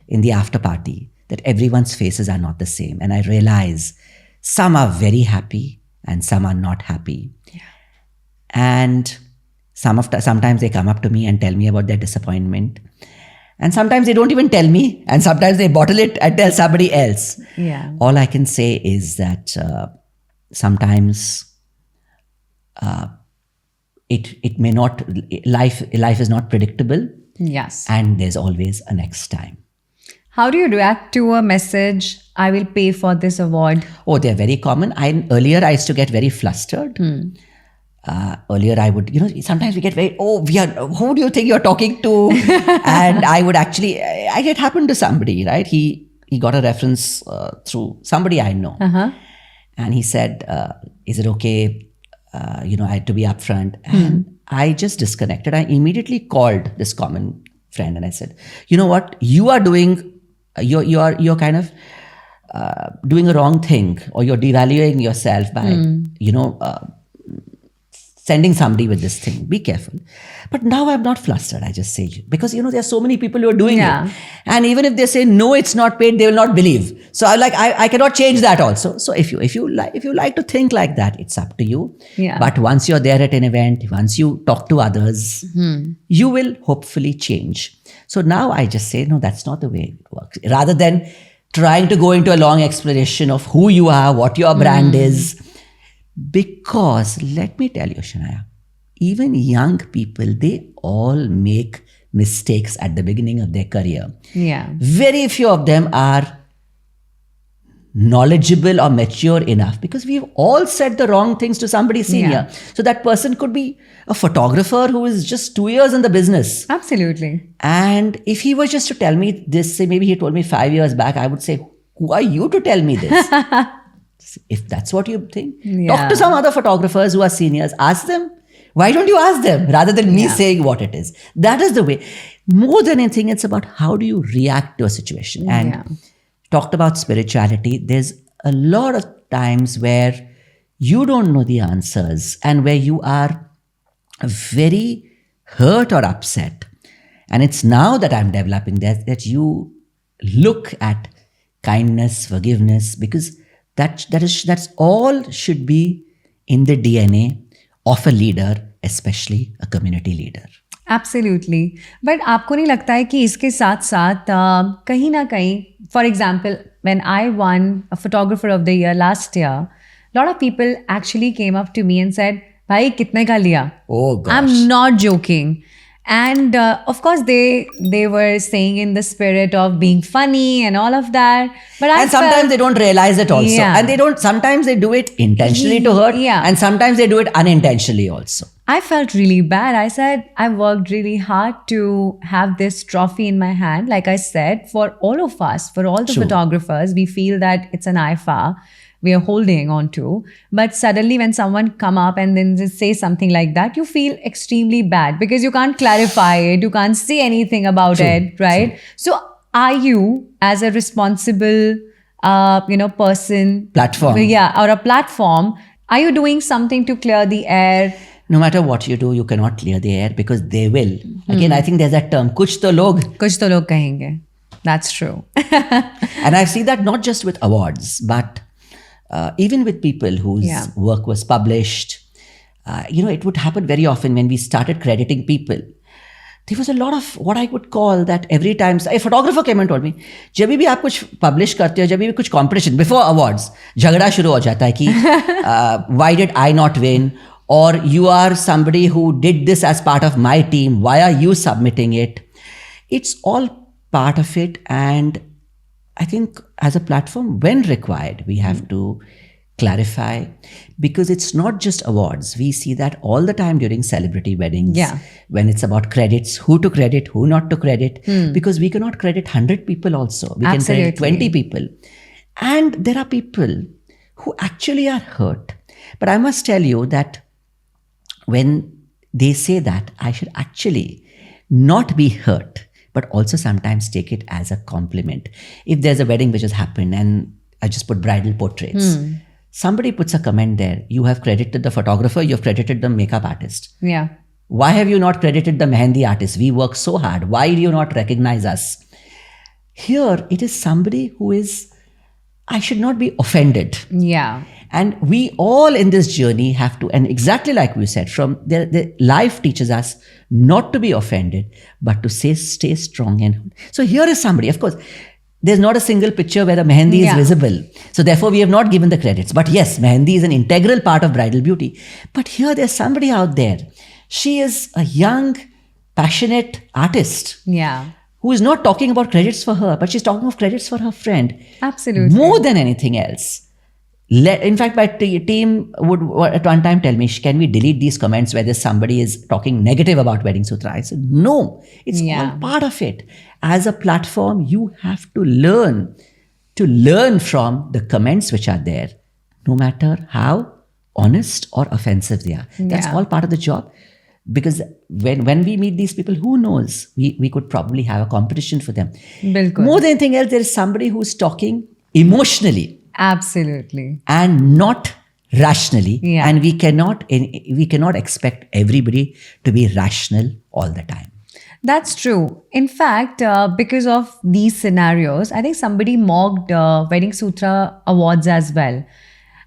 in the after party, that everyone's faces are not the same. And I realize some are very happy and some are not happy. And sometimes they come up to me and tell me about their disappointment. And sometimes they don't even tell me. And sometimes they bottle it and tell somebody else. All I can say is that sometimes it may not, life is not predictable. And there's always a next time. How do you react to a message, I will pay for this award? Oh, they're very common. Earlier I used to get very flustered. Earlier I would, sometimes we get very, who do you think you're talking to? And it happened to somebody, right? He got a reference through somebody I know. And he said, is it okay? I had to be upfront. And I just disconnected. I immediately called this common friend and I said, you know what? You are doing, you're kind of doing a wrong thing, or you're devaluing yourself by, sending somebody with this thing. Be careful. But now I'm not flustered. I just say, because there are so many people who are doing it, and even if they say no, it's not paid, they will not believe. So I cannot change that also. So if you like to think like that, it's up to you. Yeah. But once you're there at an event, once you talk to others, you will hopefully change. So now I just say, no, that's not the way it works. Rather than trying to go into a long explanation of who you are, what your brand is. Because let me tell you, Shanaya, even young people, they all make mistakes at the beginning of their career. Yeah. Very few of them are knowledgeable or mature enough, because we've all said the wrong things to somebody senior. Yeah. So that person could be a photographer who is just 2 years in the business. Absolutely. And if he was just to tell me this, say maybe he told me 5 years back, I would say, who are you to tell me this? If that's what you think, talk to some other photographers who are seniors. Ask them. Why don't you ask them rather than me saying what it is? That is the way. More than anything, it's about how do you react to a situation. And talked about spirituality. There's a lot of times where you don't know the answers and where you are very hurt or upset. And it's now that I'm developing that you look at kindness, forgiveness, because that's all should be in the DNA of a leader, especially a community leader. Absolutely. But आपको नहीं लगता है कि इसके साथ साथ कहीं ना कहीं, for example, when I won a photographer of the year last year, a lot of people actually came up to me and said, भाई कितने का लिया? Oh gosh. I'm not joking. And of course, they were saying in the spirit of being funny and all of that. But sometimes they don't realize it also. Yeah. And sometimes they do it intentionally to hurt. Yeah. And sometimes they do it unintentionally also. I felt really bad. I said, I worked really hard to have this trophy in my hand. Like I said, for all of us, for all the True. photographers, we feel that it's an IFA we are holding on to. But suddenly when someone come up and then just say something like that, you feel extremely bad because you can't clarify it. You can't say anything about it, right? True. So are you, as a responsible, person, Platform. Yeah, or a platform, are you doing something to clear the air? No matter what you do, you cannot clear the air because they will. Again, I think there's that term, kuch to log. Kuch to log kahenge. That's true. And I see that not just with awards, but even with people whose work was published. It would happen very often when we started crediting people. There was a lot of what I would call that every time a photographer came and told me, जब भी आप कुछ publish करते हो, जब भी कुछ competition before awards, झगड़ा शुरू हो जाता है कि why did I not win? Or you are somebody who did this as part of my team. Why are you submitting it? It's all part of it. And I think as a platform, when required, we have to clarify, because it's not just awards. We see that all the time during celebrity weddings, when it's about credits, who to credit, who not to credit, because we cannot credit 100 people also. We can credit 20 people. And there are people who actually are hurt. But I must tell you that when they say that, I should actually not be hurt, but also sometimes take it as a compliment. If there's a wedding which has happened and I just put bridal portraits, somebody puts a comment there, you have credited the photographer, you've credited the makeup artist. Yeah. Why have you not credited the mehendi artist? We work so hard. Why do you not recognize us? Here, it is somebody who is, I should not be offended. Yeah. And we all in this journey have to, and exactly like we said, from the life teaches us not to be offended, but to stay strong. And so here is somebody, of course, there's not a single picture where the mehendi is visible. So therefore we have not given the credits. But yes, mehendi is an integral part of bridal beauty. But here there's somebody out there. She is a young, passionate artist. Yeah. Who is not talking about credits for her, but she's talking of credits for her friend. Absolutely. More than anything else. In fact, my team would at one time tell me, can we delete these comments where somebody is talking negative about Wedding Sutra? I said, no, it's all part of it. As a platform, you have to learn from the comments which are there, no matter how honest or offensive they are. That's all part of the job. Because when we meet these people, who knows? We could probably have a competition for them. Bilkul. More than anything else, there is somebody who's talking emotionally Absolutely. and not rationally. Yeah. And we cannot expect everybody to be rational all the time. That's true. In fact, because of these scenarios, I think somebody mocked Wedding Sutra Awards as well.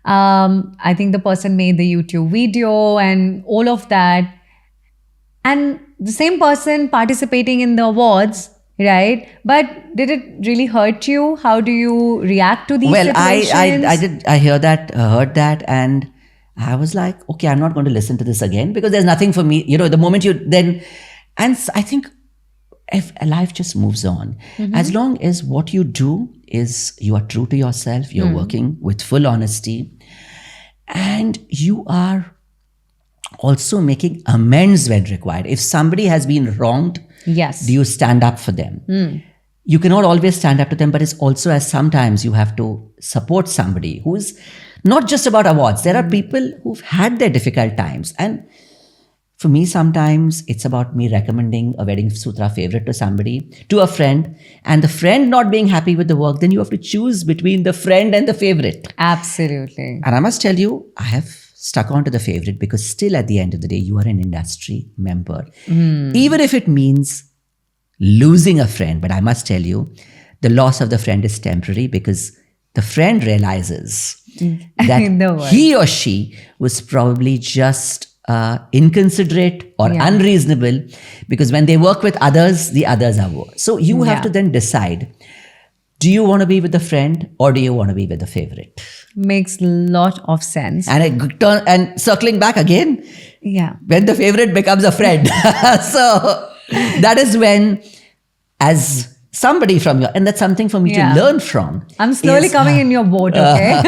I think the person made the YouTube video and all of that. And the same person participating in the awards, right? But did it really hurt you? How do you react to these Well, situations? I heard that, and I was like, okay, I'm not going to listen to this again because there's nothing for me. The moment you then, and I think if life just moves on, as long as what you do is you are true to yourself, you're working with full honesty, and you are also making amends when required. If somebody has been wronged, Yes. do you stand up for them? You cannot always stand up to them, but it's also as sometimes you have to support somebody who's not just about awards. There are people who've had their difficult times. And for me, sometimes it's about me recommending a Wedding Sutra favorite to somebody, to a friend, and the friend not being happy with the work. Then you have to choose between the friend and the favorite. Absolutely. And I must tell you, I have stuck on to the favorite because still at the end of the day, you are an industry member. Even if it means losing a friend. But I must tell you, the loss of the friend is temporary because the friend realizes that No way. he or she was probably just inconsiderate or unreasonable, because when they work with others, the others are worse. So you have Yeah. to then decide, do you want to be with the friend or do you want to be with the favorite? Makes a lot of sense. And circling back again, Yeah. when the favorite becomes a friend. So that is when, as somebody from your, and that's something for me Yeah. to learn from. I'm slowly is coming in your boat, okay?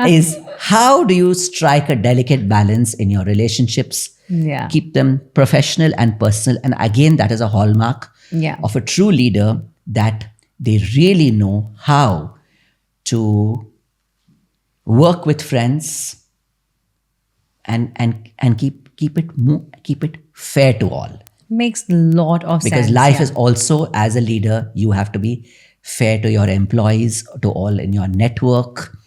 is how do you strike a delicate balance in your relationships? Yeah. Keep them professional and personal. And again, that is a hallmark Yeah. of a true leader, that they really know how to work with friends and keep it fair to all. Makes a lot of sense. Because life yeah. is also, as a leader, you have to be fair to your employees, to all in your network,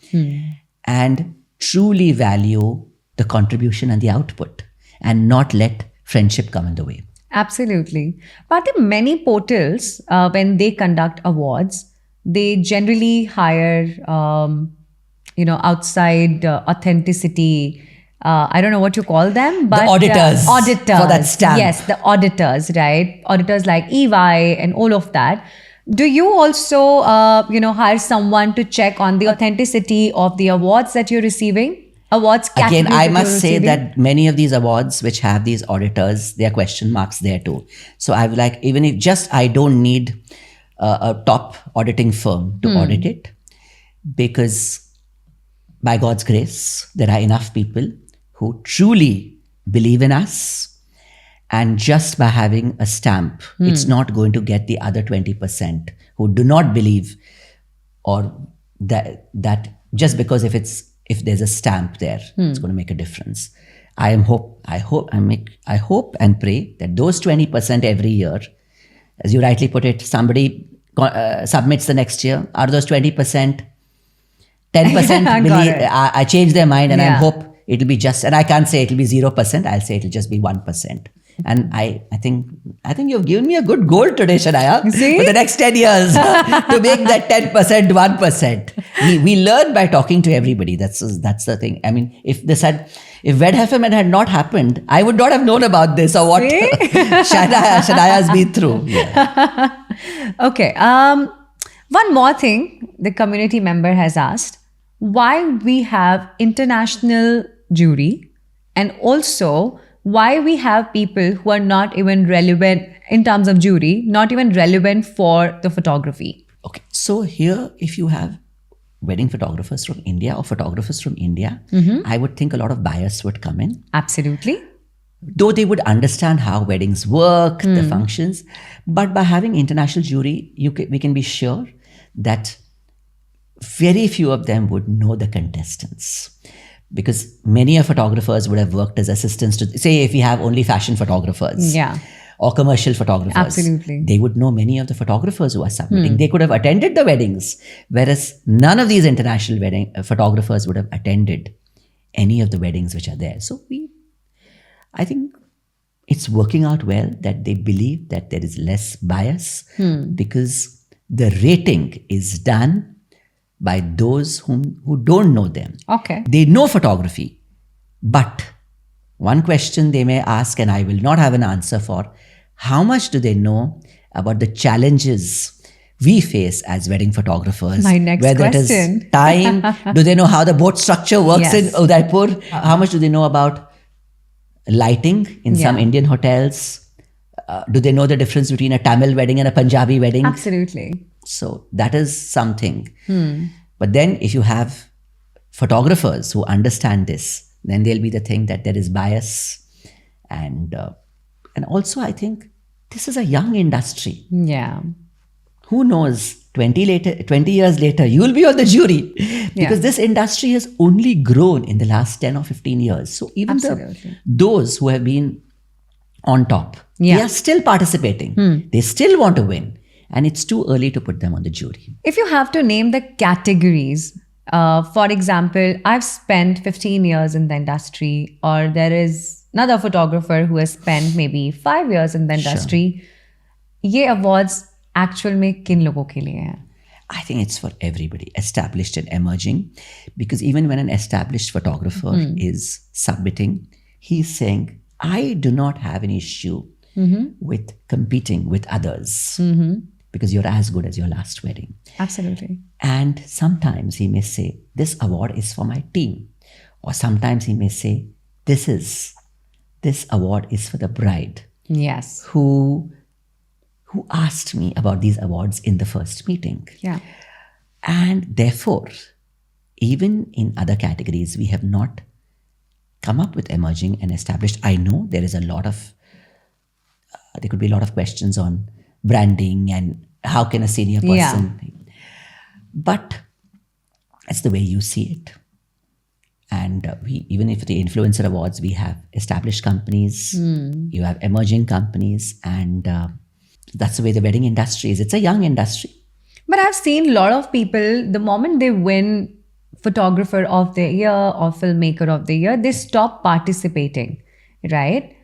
and truly value the contribution and the output, and not let friendship come in the way. Absolutely. But I think many portals, when they conduct awards, they generally hire, outside authenticity. I don't know what you call them, but auditors auditors for that stamp. Yes, the auditors, right? Auditors like EY and all of that. Do you also, hire someone to check on the authenticity of the awards that you're receiving? Awards Again, categories I that must you're say receiving? that many of these awards which have these auditors, there are question marks there too. So I've like, even if just I don't need a top auditing firm to audit it, because by God's grace, there are enough people who truly believe in us. And just by having a stamp, it's not going to get the other 20% who do not believe, or that just because if there's a stamp there, it's going to make a difference. I hope and pray that those 20% every year, as you rightly put it, somebody submits the next year. Out of those 20%, 10% Got believe, it. I change their mind, and I Yeah. hope it'll be just, and I can't say it'll be 0%. I'll say it'll just be 1%. And I think you've given me a good goal today, Shania, See? for the next 10 years to make that 10% 1%. We learn by talking to everybody. That's the thing. I mean, if Wed FM had not happened, I would not have known about this or what See? Shania has been through. Yeah. Okay. One more thing the community member has asked: why we have international jury, and also why we have people who are not even relevant in terms of jury, not even relevant for the photography. Okay. So here, if you have wedding photographers from India or photographers from India, I would think a lot of bias would come in. Absolutely. Though they would understand how weddings work, the functions, but by having international jury, we can be sure that very few of them would know the contestants, because many of photographers would have worked as assistants to, say, if we have only fashion photographers, Yeah. or commercial photographers. Absolutely. They would know many of the photographers who are submitting. They could have attended the weddings, whereas none of these international wedding photographers would have attended any of the weddings which are there. So I think it's working out well that they believe that there is less bias because the rating is done by those who don't know them. Okay. They know photography, but one question they may ask, and I will not have an answer for, how much do they know about the challenges we face as wedding photographers? My next Whether question. it is time, do they know how the boat structure works in Yes. Udaipur? How much do they know about lighting in some Yeah. Indian hotels? Do they know the difference between a Tamil wedding and a Punjabi wedding? Absolutely. So that is something. But then if you have photographers who understand this, then there'll be the thing that there is bias. And also I think this is a young industry. Yeah. Who knows, 20 years later, you will be on the jury. Because this industry has only grown in the last 10 or 15 years. So even Absolutely. those who have been on top, Yeah. they are still participating. They still want to win. And it's too early to put them on the jury. If you have to name the categories, for example, I've spent 15 years in the industry, or there is another photographer who has spent maybe 5 years in the industry. ये awards actual में किन लोगों के लिए हैं? I think it's for everybody, established and emerging. Because even when an established photographer is submitting, he's saying, I do not have an issue with competing with others. Because you're as good as your last wedding. Absolutely. And sometimes he may say, this award is for my team. Or sometimes he may say, this award is for the bride Yes. who asked me about these awards in the first meeting. Yeah. And therefore, even in other categories, we have not come up with emerging and established. I know there is a lot of, there could be a lot of questions on branding and how can a senior person. But it's the way you see it. And we, even if the influencer awards, we have established companies, you have emerging companies, and that's the way the wedding industry is. It's a young industry. But I've seen a lot of people, the moment they win photographer of the year or filmmaker of the year, they stop participating, right?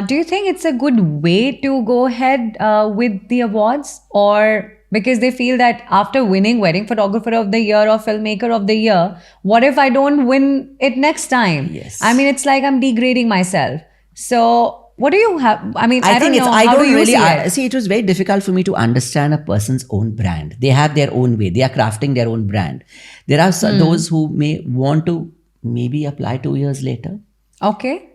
Do you think it's a good way to go ahead with the awards, or because they feel that after winning wedding photographer of the year or filmmaker of the year, what if I don't win it next time? Yes. I mean, it's like I'm degrading myself. So what do you have? I mean, I don't know. I How don't do you really see it? it was very difficult for me to understand a person's own brand. They have their own way. They are crafting their own brand. There are those who may want to maybe apply 2 years later. Okay.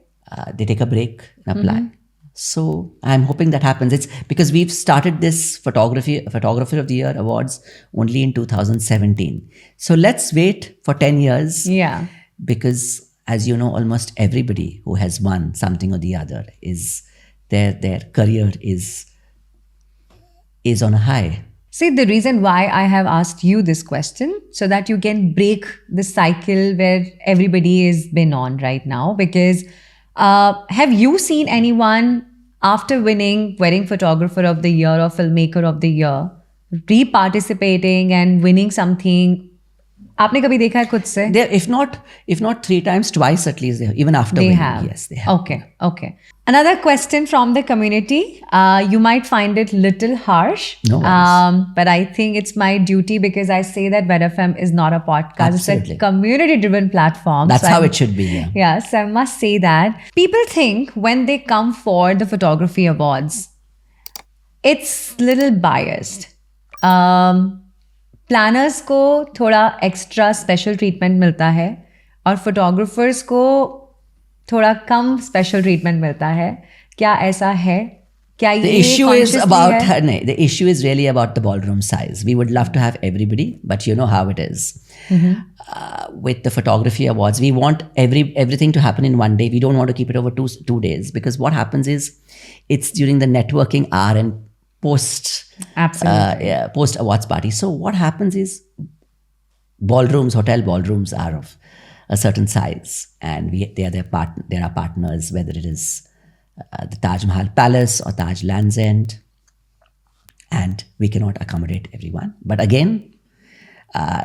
They take a break and apply. So I'm hoping that happens. It's because we've started this photographer of the year awards only in 2017. So let's wait for 10 years. Yeah. Because as you know, almost everybody who has won something or the other is their career is on a high. See, the reason why I have asked you this question, so that you can break the cycle where everybody is been on right now, because have you seen anyone after winning wedding photographer of the year or filmmaker of the year re-participating and winning something? आपने कभी देखा है खुद से? They, if not 3 times, twice at least, even after They winning. have. Yes, they have. Okay. Another question from the community. You might find it little harsh. No worries. But I think it's my duty, because I say that Red FM is not a podcast. Absolutely. It's a community-driven platform. That's So how I'm- it should be. Yeah. Yeah, so I must say that. People think when they come for the photography awards, it's little biased. Planners को थोड़ा extra special treatment मिलता है और photographers को थोड़ा कम special treatment मिलता है. क्या ऐसा है? क्या The ये issue is consciously about है? no, the issue is really about the ballroom size. We would love to have everybody, but you know how it is. With the photography awards, we want everything to happen in one day. We don't want to keep it over two days, because what happens is it's during the networking hour and post awards party. So what happens is hotel ballrooms are of a certain size, and they're our partners, whether it is the Taj Mahal Palace or Taj Land's End, and we cannot accommodate everyone. But again,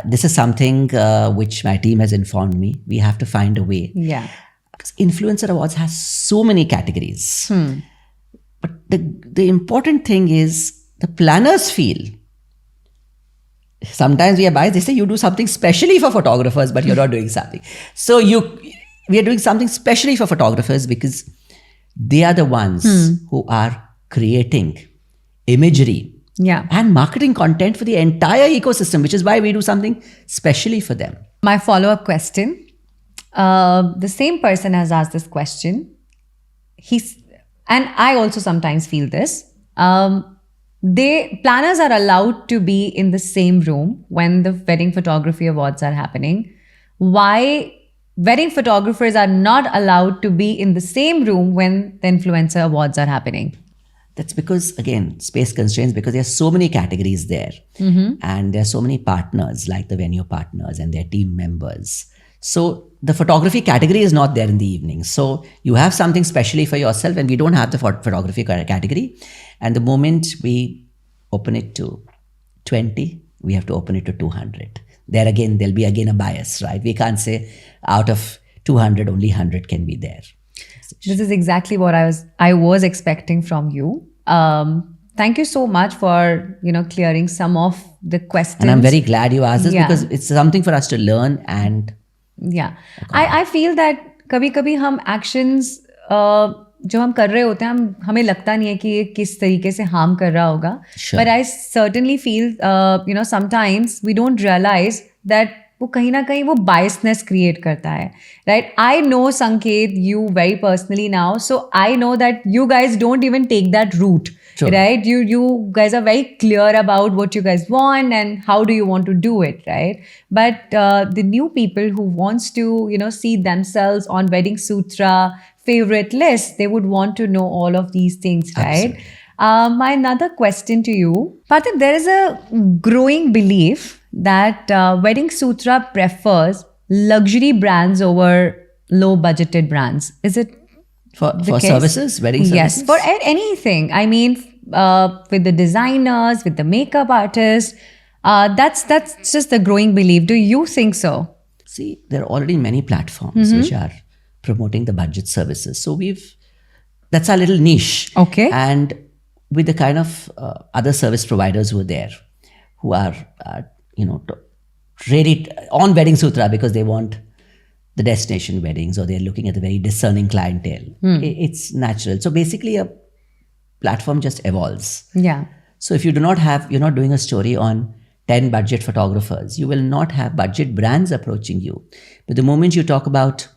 this is something which my team has informed me. We have to find a way. Yeah. Because Influencer Awards has so many categories. But the important thing is the planners feel. Sometimes we are biased. They say you do something specially for photographers, but you're not doing something. So we are doing something specially for photographers because they are the ones who are creating imagery and marketing content for the entire ecosystem, which is why we do something specially for them. My follow-up question. The same person has asked this question. And I also sometimes feel this. Planners are allowed to be in the same room when the wedding photography awards are happening. Why wedding photographers are not allowed to be in the same room when the influencer awards are happening? That's because, again, space constraints, because there are so many categories there. And there are so many partners, like the venue partners and their team members. So the photography category is not there in the evening. So you have something specially for yourself, and we don't have the photography category. And the moment we open it to 20, we have to open it to 200. There again, there'll be again a bias, right? We can't say out of 200, only 100 can be there. This is exactly what I was expecting from you. Thank you so much for clearing some of the questions. And I'm very glad you asked this because it's something for us to learn. And I feel that कभी-कभी हम actions जो हम कर रहे होते हैं हमें लगता नहीं है कि ये किस तरीके से harm कर रहा होगा. But I certainly feel sometimes we don't realize that वो कहीं ना कहीं वो biasness create करता है, right? I know Sanket, you very personally now, so I know that you guys don't even take that route, right? You guys are very clear about what you guys want and how do you want to do it, right? But the new people who wants to see themselves on Wedding Sutra favorite list, they would want to know all of these things, right? My another question to you, Parthiv, there is a growing belief that Wedding Sutra prefers luxury brands over low budgeted brands. Is it for services, wedding services? Yes, for anything. I mean, with the designers, with the makeup artists, that's just the growing belief. Do you think so? See, there are already many platforms which are promoting the budget services. So that's our little niche. Okay. And with the kind of other service providers who are there, who are really on Wedding Sutra because they want the destination weddings, or they're looking at a very discerning clientele. It's natural. So basically a platform just evolves. Yeah. So if you're not doing a story on 10 budget photographers, you will not have budget brands approaching you. But the moment you talk about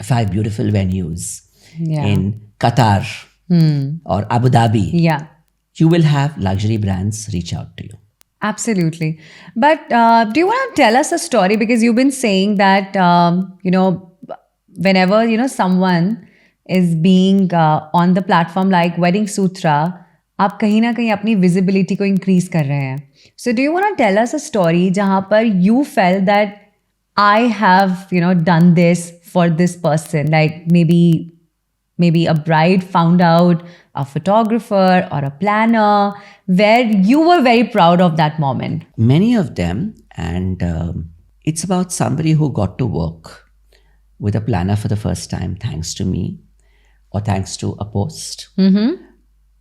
5 beautiful venues in Qatar or Abu Dhabi, you will have luxury brands reach out to you. Absolutely. But do you want to tell us a story? Because you've been saying that, whenever, someone is being on the platform like Wedding Sutra, आप कहीं ना कहीं अपनी visibility को increase कर रहे हैं. So do you want to tell us a story जहाँ पर you felt that I have, done this for this person? Like maybe a bride found out a photographer or a planner where you were very proud of that moment. Many of them, and it's about somebody who got to work with a planner for the first time thanks to me or thanks to a post.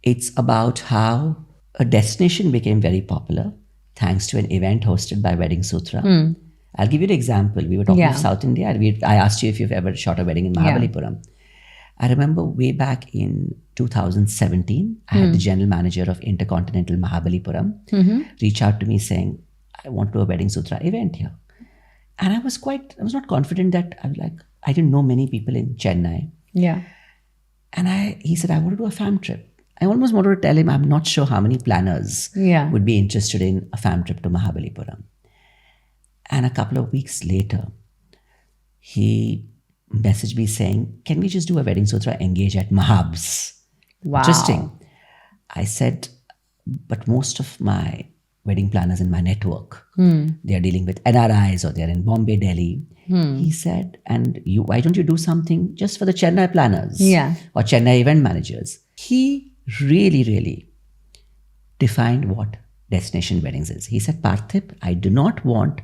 It's about how a destination became very popular thanks to an event hosted by Wedding Sutra. I'll give you an example. We were talking of South India. I asked you if you've ever shot a wedding in Mahabalipuram. I remember way back in 2017, I had the general manager of Intercontinental Mahabalipuram reach out to me saying, I want to do a Wedding Sutra event here. And I was not confident that I didn't know many people in Chennai. Yeah. And he said, I want to do a fam trip. I almost wanted to tell him, I'm not sure how many planners would be interested in a fam trip to Mahabalipuram. And a couple of weeks later, he messaged me saying, can we just do a Wedding Sutra engage at Mahabs? Wow. Interesting. I said, but most of my wedding planners in my network. They are dealing with NRIs or they're in Bombay, Delhi. He said, and why don't you do something just for the Chennai planners or Chennai event managers? He really, really defined what destination weddings is. He said, Parthip, I do not want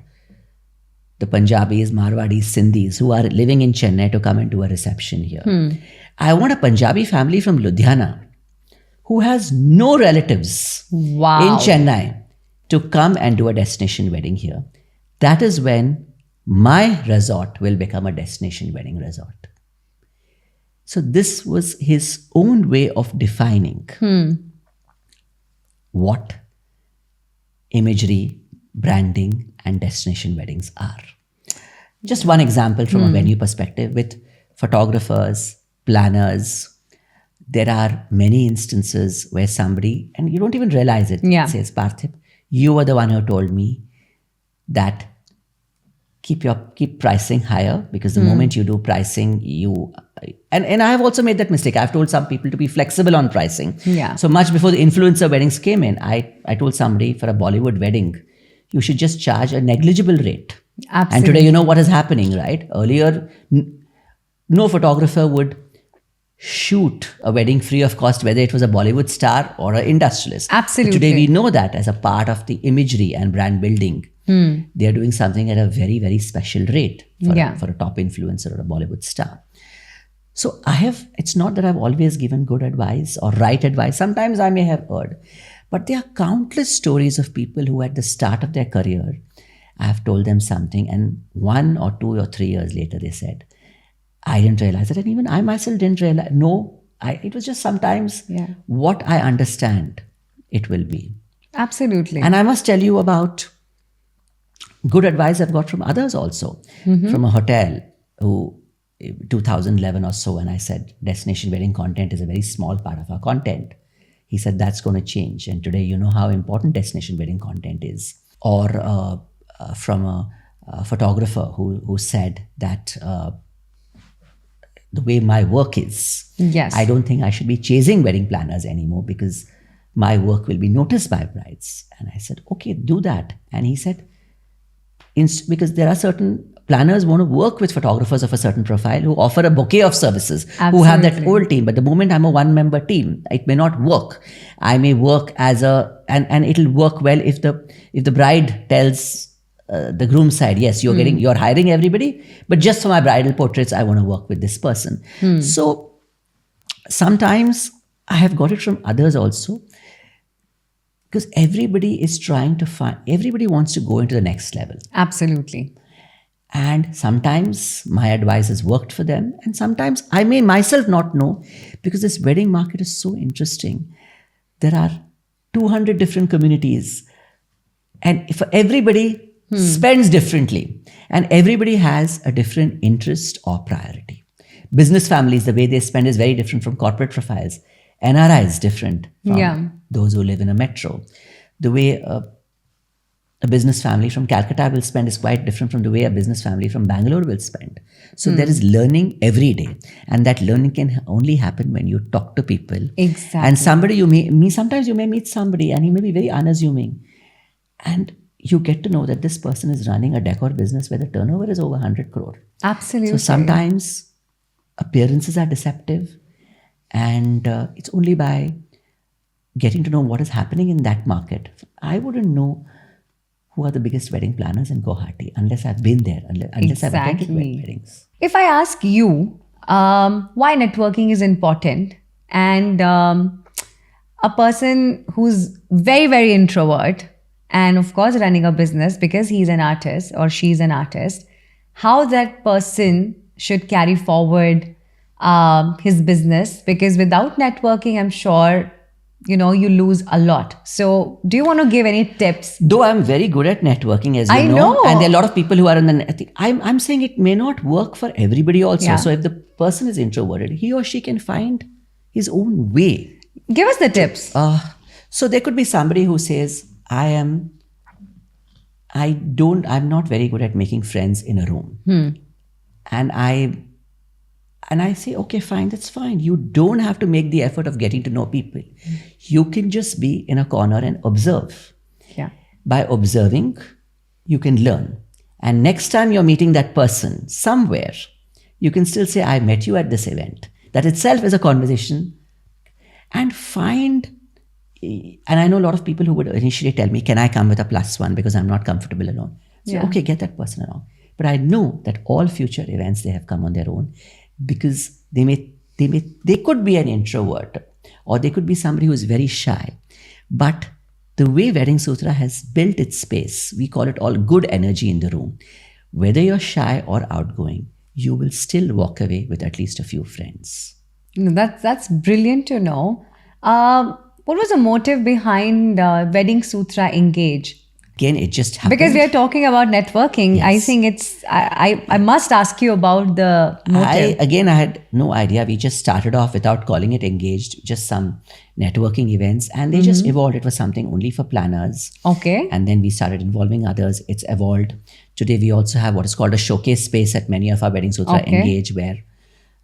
the Punjabis, Marwadis, Sindhis who are living in Chennai to come and do a reception here. I want a Punjabi family from Ludhiana who has no relatives in Chennai to come and do a destination wedding here. That is when my resort will become a destination wedding resort. So this was his own way of defining what imagery, branding, and destination weddings are. Just one example from a venue perspective with photographers, planners. There are many instances where somebody, and you don't even realize it, says, Parthip, you were the one who told me that keep pricing higher, because the moment you do pricing, and I have also made that mistake. I've told some people to be flexible on pricing. So much before the influencer weddings came in, I told somebody for a Bollywood wedding, you should just charge a negligible rate. Absolutely. And today you know what is happening, right? Earlier, no photographer would shoot a wedding free of cost, whether it was a Bollywood star or an industrialist. Absolutely. But today we know that as a part of the imagery and brand building, they are doing something at a very, very special rate for a top influencer or a Bollywood star. So it's not that I've always given good advice or right advice. Sometimes I may have heard, but there are countless stories of people who at the start of their career, I have told them something, and 1 or 2 or 3 years later they said, I didn't realize it, and even I myself didn't realize. No, it was just sometimes what I understand it will be. Absolutely. And I must tell you about good advice I've got from others also. From a hotel who 2011 or so, and I said destination wedding content is a very small part of our content. He said that's going to change, and today you know how important destination wedding content is. Or from a photographer who said that the way my work is, I don't think I should be chasing wedding planners anymore because my work will be noticed by brides. And I said, okay, do that. And he said, because there are certain planners want to work with photographers of a certain profile who offer a bouquet of services, who have that whole team. But the moment I'm a one-member team, it may not work. I may work as and it'll work well if the bride tells the groom side, yes, you're hiring everybody, but just for my bridal portraits, I want to work with this person. So sometimes I have got it from others also, because everybody is trying to everybody wants to go into the next level. Absolutely. And sometimes my advice has worked for them, and sometimes I may myself not know, because this wedding market is so interesting. There are 200 different communities, and if everybody spends differently, and everybody has a different interest or priority. Business families, the way they spend is very different from corporate profiles. NRI is different from those who live in a metro. The way a business family from Calcutta will spend is quite different from the way a business family from Bangalore will spend. So there is learning every day, and that learning can only happen when you talk to people. Exactly. And sometimes you may meet somebody and he may be very unassuming, and you get to know that this person is running a decor business where the turnover is over 100 crore. Absolutely. So sometimes appearances are deceptive, and it's only by getting to know what is happening in that market. I wouldn't know who are the biggest wedding planners in Guwahati unless I've been there, unless I've attended weddings. If I ask you why networking is important, and a person who's very, very introvert, and of course running a business because he's an artist or she's an artist, how that person should carry forward his business, because without networking, I'm sure, you lose a lot. So do you want to give any tips? Though I'm very good at networking, as you know, and there are a lot of people who are I'm saying it may not work for everybody also. Yeah. So if the person is introverted, he or she can find his own way. Give us the tips. So there could be somebody who says, I'm not very good at making friends in a room. And I say, okay, fine, that's fine. You don't have to make the effort of getting to know people. You can just be in a corner and observe. Yeah. by observing, you can learn. And next time you're meeting that person somewhere, you can still say, I met you at this event. That itself is a conversation. And find, and I know a lot of people who would initially tell me, can I come with a +1 because I'm not comfortable alone? So, Yeah. okay, get that person along. But I know that all future events, they have come on their own because they could be an introvert or they could be somebody who is very shy. But the way Wedding Sutra has built its space, we call it all good energy in the room. Whether you're shy or outgoing, you will still walk away with at least a few friends. No, that's brilliant to know. What was the motive behind Wedding Sutra Engage? Again, it just happened. Because we are talking about networking, I Yes. think I must ask you about the motive. I had no idea. We just started off without calling it Engaged, just some networking events, and they just evolved. It was something only for planners. Okay. And then we started involving others. It's evolved. Today, we also have what is called a showcase space at many of our Wedding Sutra Okay. Engage, where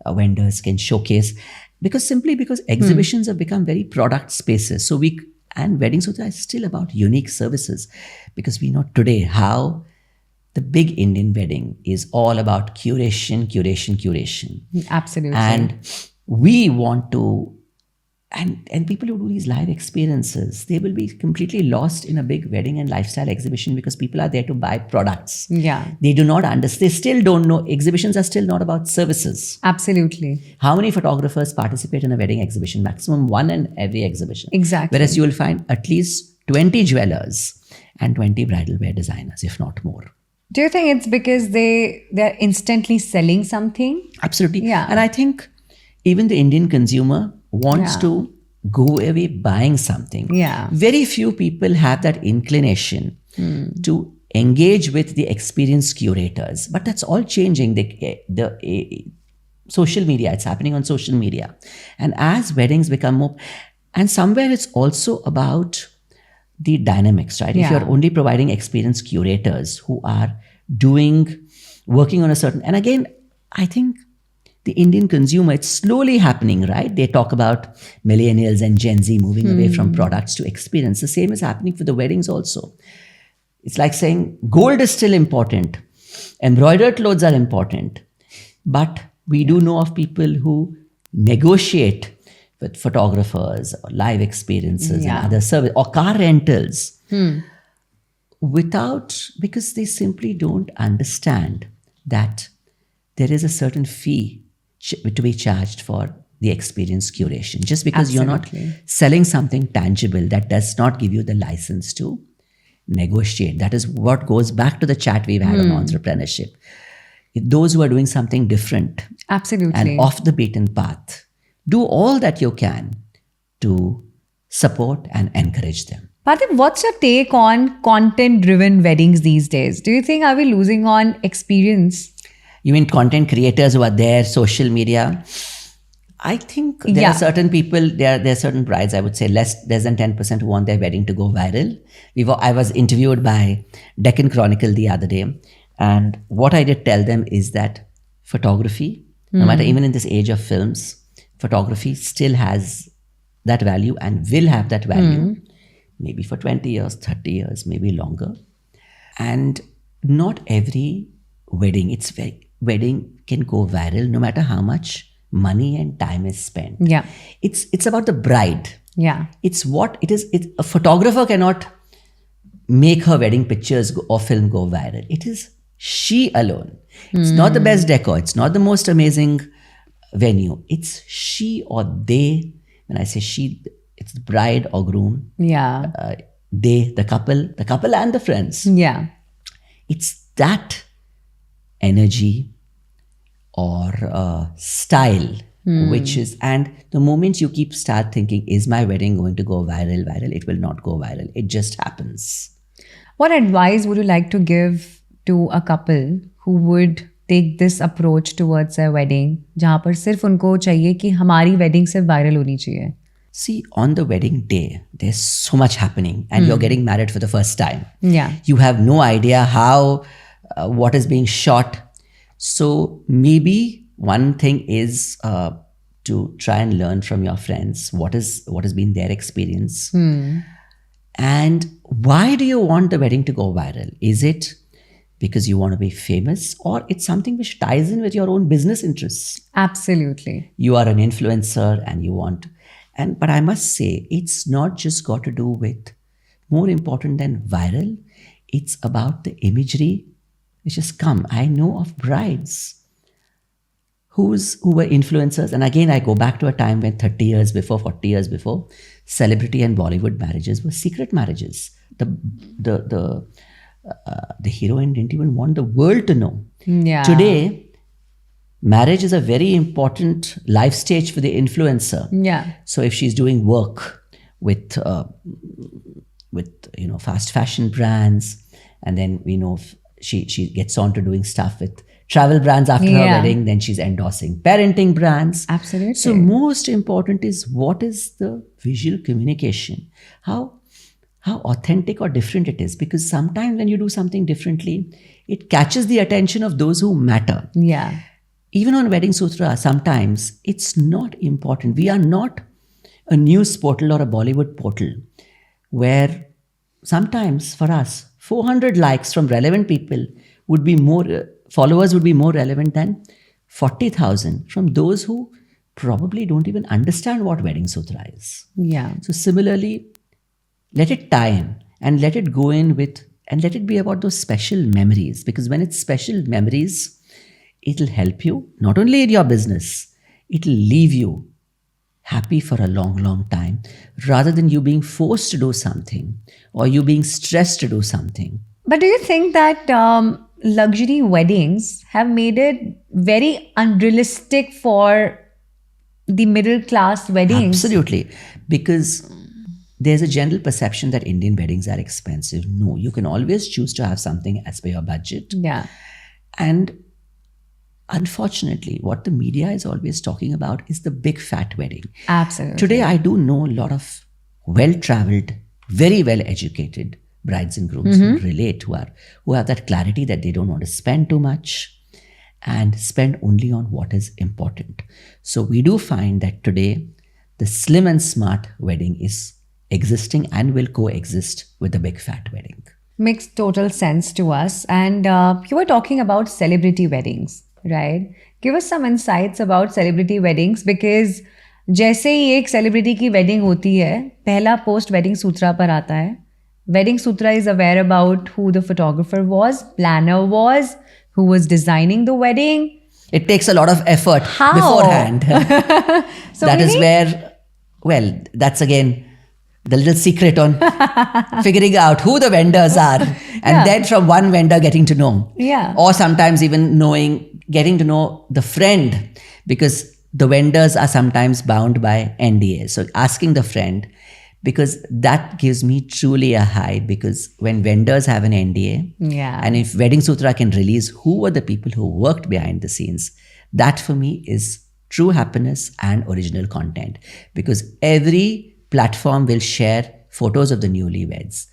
vendors can showcase. Because exhibitions have become very product spaces. And Wedding Sutra is still about unique services, because we know today how the big Indian wedding is all about curation. Absolutely. And we want to, and people who do these live experiences, they will be completely lost in a big wedding and lifestyle exhibition because people are there to buy products. Yeah. They do not understand, they still don't know, exhibitions are still not about services. Absolutely. How many photographers participate in a wedding exhibition? Maximum one in every exhibition. Exactly. Whereas you will find at least 20 jewelers and 20 bridal wear designers, if not more. Do you think it's because they're instantly selling something? Absolutely. Yeah. And I think even the Indian consumer wants Yeah. to go away buying something. Yeah. Very few people have that inclination to engage with the experienced curators. But that's all changing. The social media, it's happening on social media. And as weddings become more, and somewhere it's also about the dynamics, right? If Yeah. you're only providing experienced curators who are working on a certain, and again, I think the Indian consumer, it's slowly happening, right? They talk about millennials and Gen Z moving away from products to experience. The same is happening for the weddings also. It's like saying gold is still important, embroidered clothes are important, but we do know of people who negotiate with photographers or live experiences Yeah. and other service or car rentals because they simply don't understand that there is a certain fee to be charged for the experience curation. Just because you're not Absolutely. selling something tangible, that does not give you the license to negotiate. That is what goes back to the chat we've had on entrepreneurship. Those who are doing something different Absolutely. and off the beaten path, do all that you can to support and encourage them. Parthiv, what's your take on content-driven weddings these days? Do you think are we losing on experience? You mean content creators who are there, social media? I think there Yeah. are certain people, there are certain brides, I would say less than 10% who want their wedding to go viral. I was interviewed by Deccan Chronicle the other day, and what I did tell them is that photography, no matter even in this age of films, photography still has that value and will have that value maybe for 20 years, 30 years, maybe longer. And not every wedding can go viral no matter how much money and time is spent. Yeah. It's about the bride. Yeah. It's what it is. A photographer cannot make her wedding pictures or film go viral. It is she alone. It's not the best decor. It's not the most amazing venue. It's she or they. When I say she, it's the bride or groom. Yeah. They, the couple and the friends. Yeah. It's that energy or style which is, and the moment you start thinking, is my wedding going to go viral, it will not go viral. It just happens. What advice would you like to give to a couple who would take this approach towards their wedding, जहाँ पर सिर्फ उनको चाहिए कि हमारी wedding सिर्फ viral होनी चाहिए? See, on the wedding day, there's so much happening, and you're getting married for the first time. Yeah. You have no idea how, what is being shot. So maybe one thing is to try and learn from your friends what has been their experience, And why do you want the wedding to go viral? Is it because you want to be famous, or it's something which ties in with your own business interests? Absolutely. You are an influencer and you want, but I must say, it's not just got to do with, more important than viral, it's about the imagery which has come. I know of brides who were influencers, and again I go back to a time when 30 years before, 40 years before, celebrity and Bollywood marriages were secret marriages. The heroine didn't even want the world to know. Yeah. Today, marriage is a very important life stage for the influencer. Yeah. So if she's doing work with fast fashion brands, and then we know if she gets on to doing stuff with travel brands after her Yeah. wedding, then she's endorsing parenting brands. Absolutely. So most important is, what is the visual communication? How authentic or different it is, because sometimes when you do something differently, it catches the attention of those who matter. Yeah. Even on Wedding Sutra, sometimes it's not important. We are not a news portal or a Bollywood portal where sometimes for us, 400 likes from relevant people would be more, followers would be more relevant than 40,000 from those who probably don't even understand what Wedding Sutra is. Yeah. So similarly, let it tie in and let it go in with, and let it be about those special memories, because when it's special memories, it'll help you not only in your business, it'll leave you happy for a long, long time, rather than you being forced to do something or you being stressed to do something. But do you think that luxury weddings have made it very unrealistic for the middle class weddings? Absolutely. Because there's a general perception that Indian weddings are expensive. No, you can always choose to have something as per your budget. Yeah. And unfortunately, what the media is always talking about is the big fat wedding. Absolutely. Today, I do know a lot of well-traveled, very well-educated brides and grooms who relate, who have that clarity that they don't want to spend too much and spend only on what is important. So we do find that today, the slim and smart wedding is existing and will coexist with the big fat wedding. Makes total sense to us. And you were talking about celebrity weddings, right? Give us some insights about celebrity weddings, because जैसे ही एक celebrity की wedding होती है, पहला post wedding सूत्रा पर आता है. Wedding Sutra is aware about who the photographer was, planner was, who was designing the wedding. It takes a lot of effort How? beforehand. So That is really? where, well, that's again the little secret on figuring out who the vendors are, and Yeah. then from one vendor getting to know. Yeah. Or sometimes even getting to know the friend, because the vendors are sometimes bound by NDA. So asking the friend, because that gives me truly a high, because when vendors have an NDA, Yeah. and if Wedding Sutra can release who were the people who worked behind the scenes, that for me is true happiness and original content, because every platform will share photos of the newlyweds,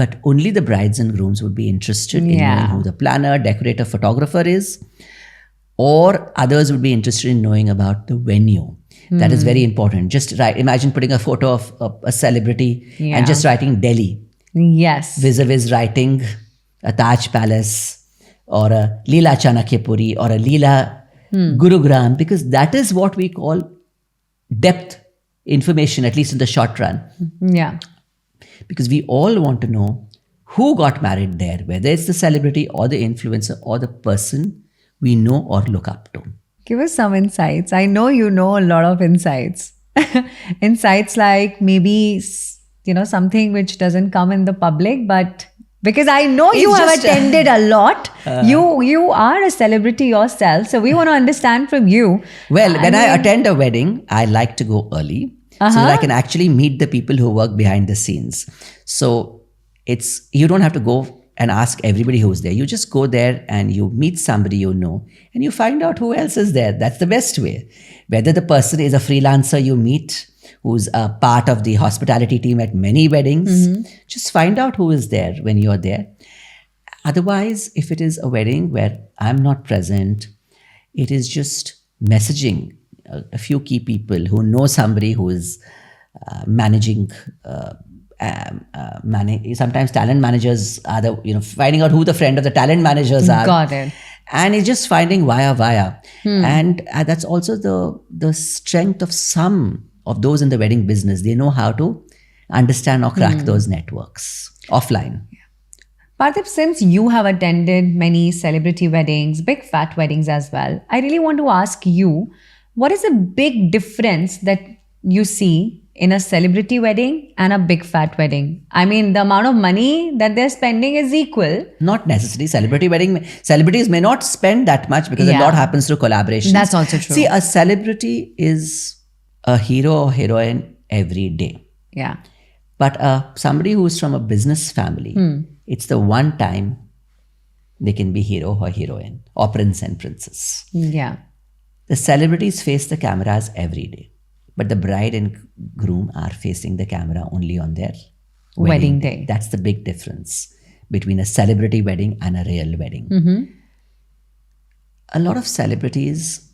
but only the brides and grooms would be interested in Yeah. knowing who the planner, decorator, photographer is, or others would be interested in knowing about the venue. That is very important. Just imagine putting a photo of a celebrity Yeah. and just writing Delhi, Yes. vis-a-vis writing a Taj Palace or a Leela Chanakyapuri or a Leela Gurugram, because that is what we call depth information, at least in the short run. Yeah. Because we all want to know who got married there, whether it's the celebrity or the influencer or the person we know or look up to. Give us some insights. I know you know a lot of insights. Insights like maybe, something which doesn't come in the public, but because I know you It's have just, attended a lot. You are a celebrity yourself. So we want to understand from you. Well, when I attend a wedding, I like to go early so that I can actually meet the people who work behind the scenes. So you don't have to go and ask everybody who's there. You just go there and you meet somebody you know and you find out who else is there. That's the best way. Whether the person is a freelancer you meet, who's a part of the hospitality team at many weddings, just find out who is there when you're there. Otherwise, if it is a wedding where I'm not present, it is just messaging a few key people who know somebody who is managing sometimes talent managers are finding out who the friend of the talent managers are. Got it. And it's just finding via. And that's also the strength of some of those in the wedding business. They know how to understand or crack those networks offline. Parthiv, since you have attended many celebrity weddings, big fat weddings as well, I really want to ask you, what is a big difference that you see in a celebrity wedding and a big fat wedding? I mean, the amount of money that they're spending is equal. Not necessarily. Celebrities may not spend that much because a lot happens through collaboration. That's also true. See, a celebrity is a hero or heroine every day. Yeah. But somebody who's from a business family, it's the one time they can be hero or heroine or prince and princess. Yeah. The celebrities face the cameras every day, but the bride and groom are facing the camera only on their wedding day. That's the big difference between a celebrity wedding and a real wedding. A lot of celebrities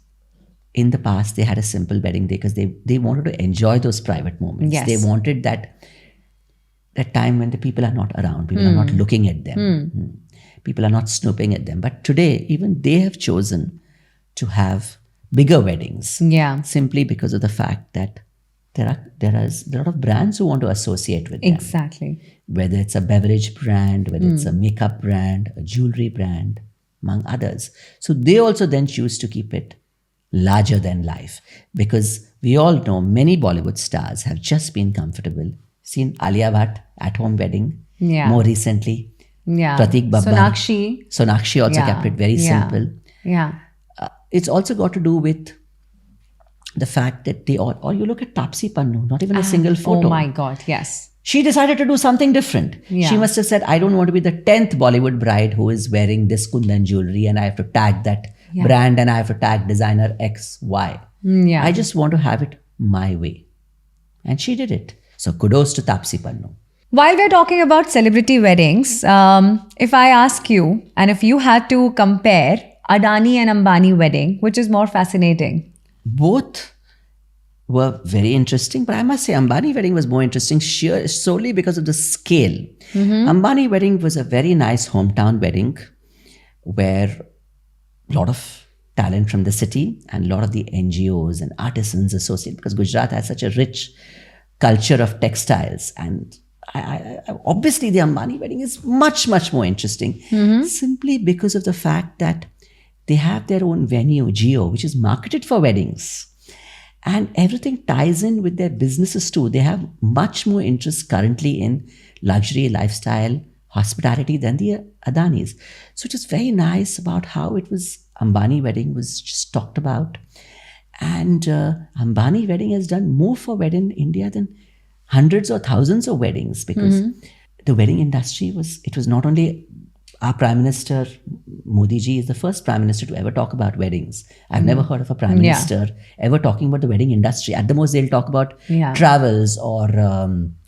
in the past, they had a simple wedding day because they wanted to enjoy those private moments. Yes. They wanted that time when the people are not around, people are not looking at them, people are not snooping at them. But today, even they have chosen to have bigger weddings, simply because of the fact that there is a lot of brands who want to associate with them. Exactly. Whether it's a beverage brand, whether it's a makeup brand, a jewelry brand, among others. So they also then choose to keep it larger than life, because we all know many Bollywood stars have just been comfortable. Seen Alia Bhatt at home wedding more recently. Yeah. Pratik Babbar. Sonakshi also kept it very simple. Yeah. It's also got to do with the fact that they all, or you look at Taapsee Pannu, not even a single photo. Oh my God, yes. She decided to do something different. Yeah. She must have said, I don't want to be the 10th Bollywood bride who is wearing this Kundan jewelry and I have to tag that brand and I have to tag designer X, Y. Yeah. I just want to have it my way. And she did it. So kudos to Taapsee Pannu. While we're talking about celebrity weddings, if I ask you, and if you had to compare Adani and Ambani wedding, which is more fascinating? Both were very interesting, but I must say Ambani wedding was more interesting solely because of the scale. Ambani wedding was a very nice hometown wedding where a lot of talent from the city and a lot of the NGOs and artisans associated, because Gujarat has such a rich culture of textiles, and I obviously the Ambani wedding is much, much more interesting, simply because of the fact that they have their own venue, Geo, which is marketed for weddings. And everything ties in with their businesses too. They have much more interest currently in luxury, lifestyle, hospitality than the Adanis. So it was very nice about how it was, Ambani wedding was just talked about. And Ambani wedding has done more for wedding in India than hundreds or thousands of weddings, because the wedding industry was not only our Prime Minister, Modi ji is the first Prime Minister to ever talk about weddings. I've never heard of a Prime Minister ever talking about the wedding industry. At the most, they'll talk about travels or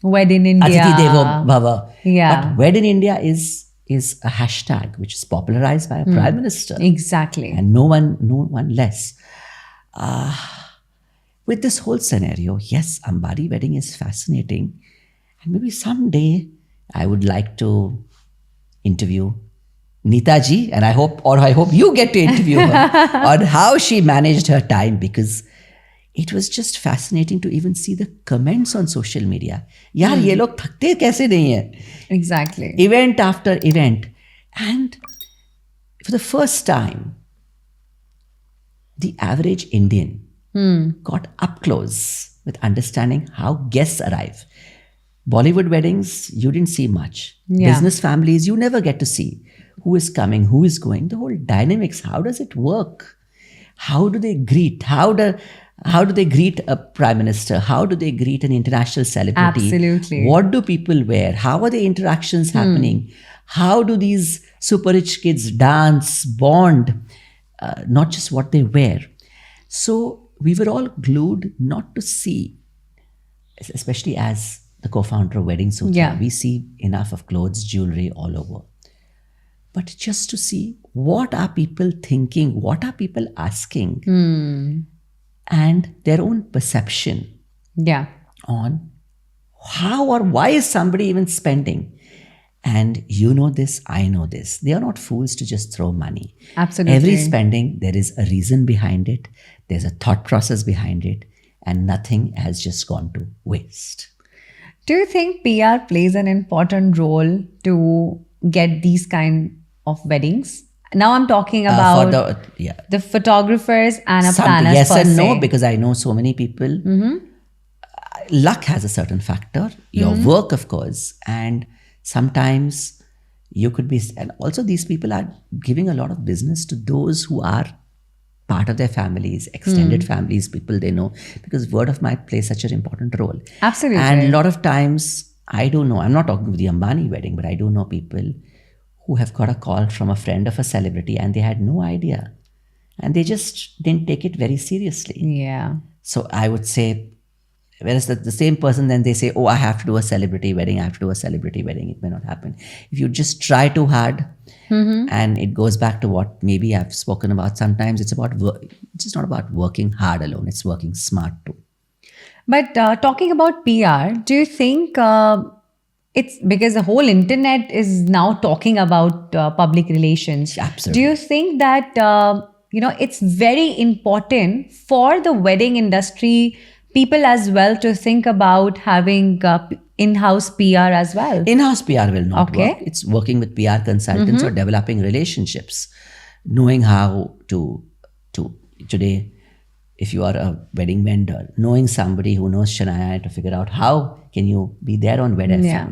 Wed in India. Atithi Devo Bhava. Yeah. But Wed in India is a hashtag which is popularized by a Prime Minister. Exactly. And no one less. With this whole scenario, yes, Ambani wedding is fascinating. And maybe someday I would like to interview Neetaji, and I hope you get to interview her on how she managed her time, because it was just fascinating to even see the comments on social media. Yaar, ye log thakte kaise nahi hai? Exactly. Event after event. And for the first time, the average Indian got up close with understanding how guests arrive. Bollywood weddings, you didn't see much. Yeah. Business families, you never get to see who is coming, who is going, the whole dynamics. How does it work? How do they greet? How do they greet a prime minister? How do they greet an international celebrity? Absolutely. What do people wear? How are the interactions happening? How do these super rich kids dance, bond? Not just what they wear. So we were all glued not to see, especially as the co-founder of Wedding Sutra, we see enough of clothes, jewelry all over. But just to see what are people thinking, what are people asking, and their own perception on how or why is somebody even spending? And you know this, I know this. They are not fools to just throw money. Absolutely. Every spending, there is a reason behind it. There's a thought process behind it. And nothing has just gone to waste. Do you think PR plays an important role to get these kind of weddings? Now I'm talking about the photographers and a planner. Yes per and se. no, because I know so many people. Luck has a certain factor. Your work, of course, and sometimes you could be. And also, these people are giving a lot of business to those who are part of their families, extended families, people they know, because word of mouth plays such an important role. Absolutely. And a lot of times, I do know. I'm not talking about the Ambani wedding, but I do know people who have got a call from a friend of a celebrity and they had no idea. And they just didn't take it very seriously. Yeah. So I would say, whereas the same person then they say, oh, I have to do a celebrity wedding, I have to do a celebrity wedding. It may not happen. If you just try too hard, and it goes back to what maybe I've spoken about, sometimes it's about it's just not about working hard alone, it's working smart too. But talking about PR, do you think it's because the whole internet is now talking about public relations? Absolutely. Do you think that it's very important for the wedding industry people as well to think about having in-house PR as well? In-house PR will not Okay. work. It's working with PR consultants or developing relationships, knowing how to today, if you are a wedding vendor, knowing somebody who knows Shania to figure out how can you be there on Wed FM. Yeah.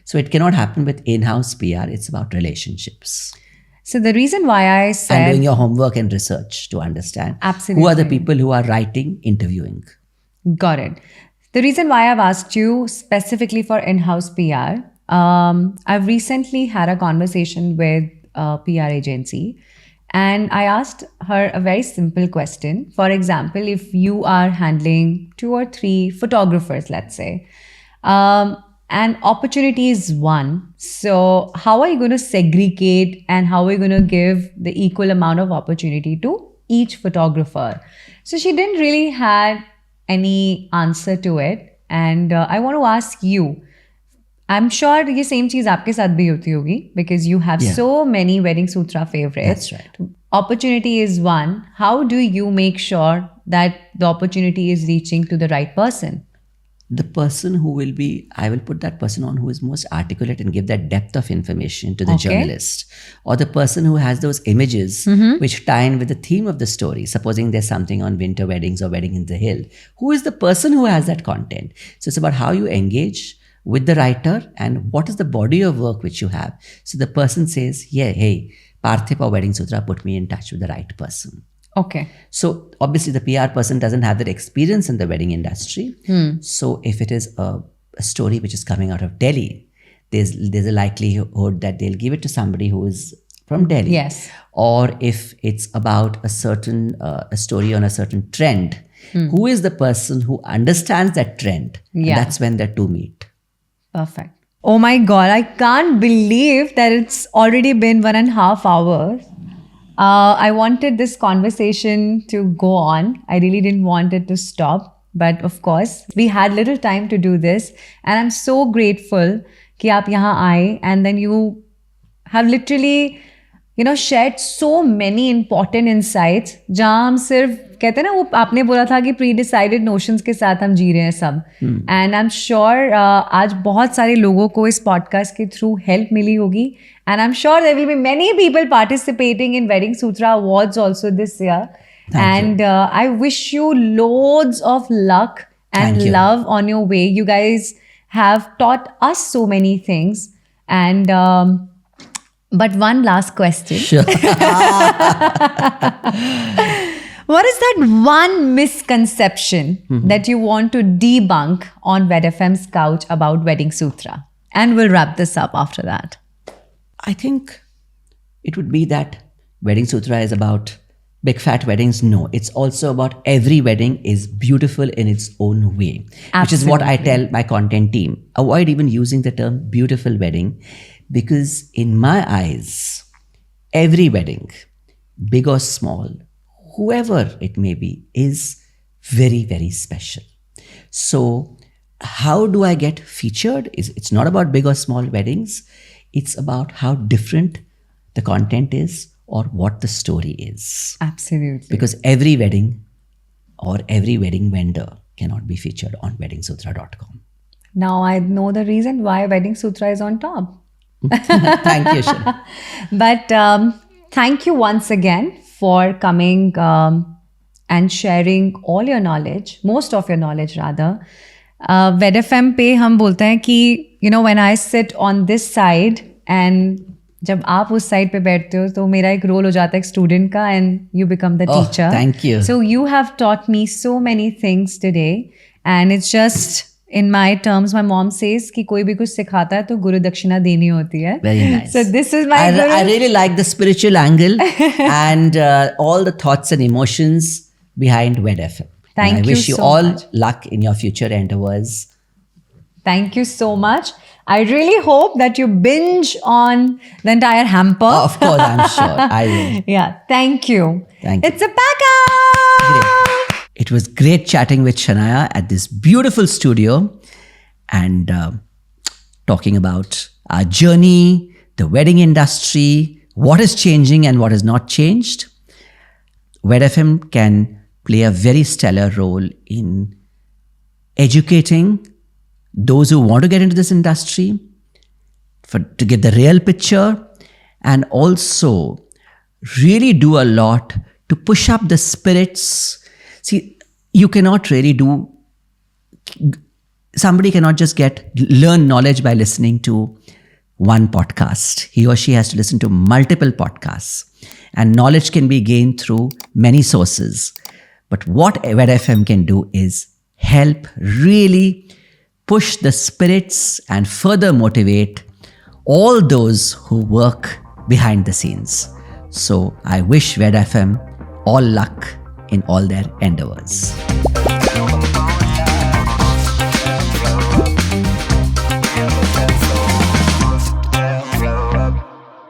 So it cannot happen with in-house PR. It's about relationships. So the reason why I said And doing your homework and research to understand who are the Absolutely. people who are writing, interviewing. Got it. The reason why I've asked you specifically for in-house PR, I've recently had a conversation with a PR agency and I asked her a very simple question. For example, if you are handling 2 or 3 photographers, let's say, and opportunity is one. So how are you going to segregate and how are you going to give the equal amount of opportunity to each photographer? So she didn't really had any answer to it. And I want to ask you, I'm sure ये same चीज आपके साथ भी होती होगी because you have Yeah. so many Wedding Sutra favorites. That's right. Opportunity is one. How do you make sure that the opportunity is reaching to the right person? The person who will be, I will put that person on who is most articulate and give that depth of information to the Okay. journalist, or the person who has those images which tie in with the theme of the story. Supposing there's something on winter weddings or wedding in the hill, who is the person who has that content? So it's about how you engage with the writer and what is the body of work which you have. So the person says, yeah, hey, Parthiv or Wedding Sutra put me in touch with the right person. Okay. So obviously the PR person doesn't have that experience in the wedding industry. So if it is a story which is coming out of Delhi, there's a likelihood that they'll give it to somebody who is from Delhi. Yes. Or if it's about a certain a story on a certain trend, who is the person who understands that trend? And Yeah. that's when the two meet. Perfect. Oh my God, I can't believe that it's already been 1.5 hours. I wanted this conversation to go on. I really didn't want it to stop. But of course, we had little time to do this. And I'm so grateful कि आप यहाँ आए and then you have literally, shared so many important insights जहाँ हम सिर्फ कहते हैं ना वो आपने बोला था कि pre-decided notions के साथ हम जी रहे हैं सब. And I'm sure आज बहुत सारे लोगों को इस podcast के through help मिली होगी. And I'm sure there will be many people participating in Wedding Sutra Awards also this year. Thank you. I wish you loads of luck and Thank you. love on your way. You guys have taught us so many things. And but one last question. Sure. What is that one misconception that you want to debunk on Wed FM's couch about Wedding Sutra? And we'll wrap this up after that. I think it would be that Wedding Sutra is about big fat weddings. No, it's also about every wedding is beautiful in its own way, which is what I tell my content team. Avoid even using the term beautiful wedding because in my eyes, every wedding, big or small, whoever it may be, is very, very special. So how do I get featured? It's not about big or small weddings. It's about how different the content is or what the story is. Absolutely. Because every wedding or every wedding vendor cannot be featured on weddingsutra.com. Now I know the reason why Wedding Sutra is on top. Thank you, Shana. But thank you once again for coming and sharing all your knowledge, most of your knowledge rather. Wed FM पे हम बोलते हैं कि when I sit on this side and जब आप उस side पे बैठते हो तो मेरा एक रोल हो जाता है एक स्टूडेंट का and you become the teacher. Thank you. So you have taught me so many things today and it's just in my terms my mom says कि कोई भी कुछ सिखाता है तो गुरु दक्षिणा देनी होती है. Very nice. So this is my guru. I really like the spiritual angle and all the thoughts and emotions behind Wed FM. Thank and I you wish you so all much. luck in your future endeavors. Thank you so much. I really hope that you binge on the entire hamper. Of course, I'm sure. I will. Yeah, thank you. Thank you. It's a pack out. Great. It was great chatting with Shania at this beautiful studio and talking about our journey, the wedding industry, what is changing and what has not changed. Wed FM can play a very stellar role in educating those who want to get into this industry, to get the real picture, and also really do a lot to push up the spirits. See, you cannot really somebody cannot just learn knowledge by listening to one podcast. He or she has to listen to multiple podcasts. And knowledge can be gained through many sources. But what Wed FM can do is help really push the spirits and further motivate all those who work behind the scenes. So I wish Wed FM all luck in all their endeavors.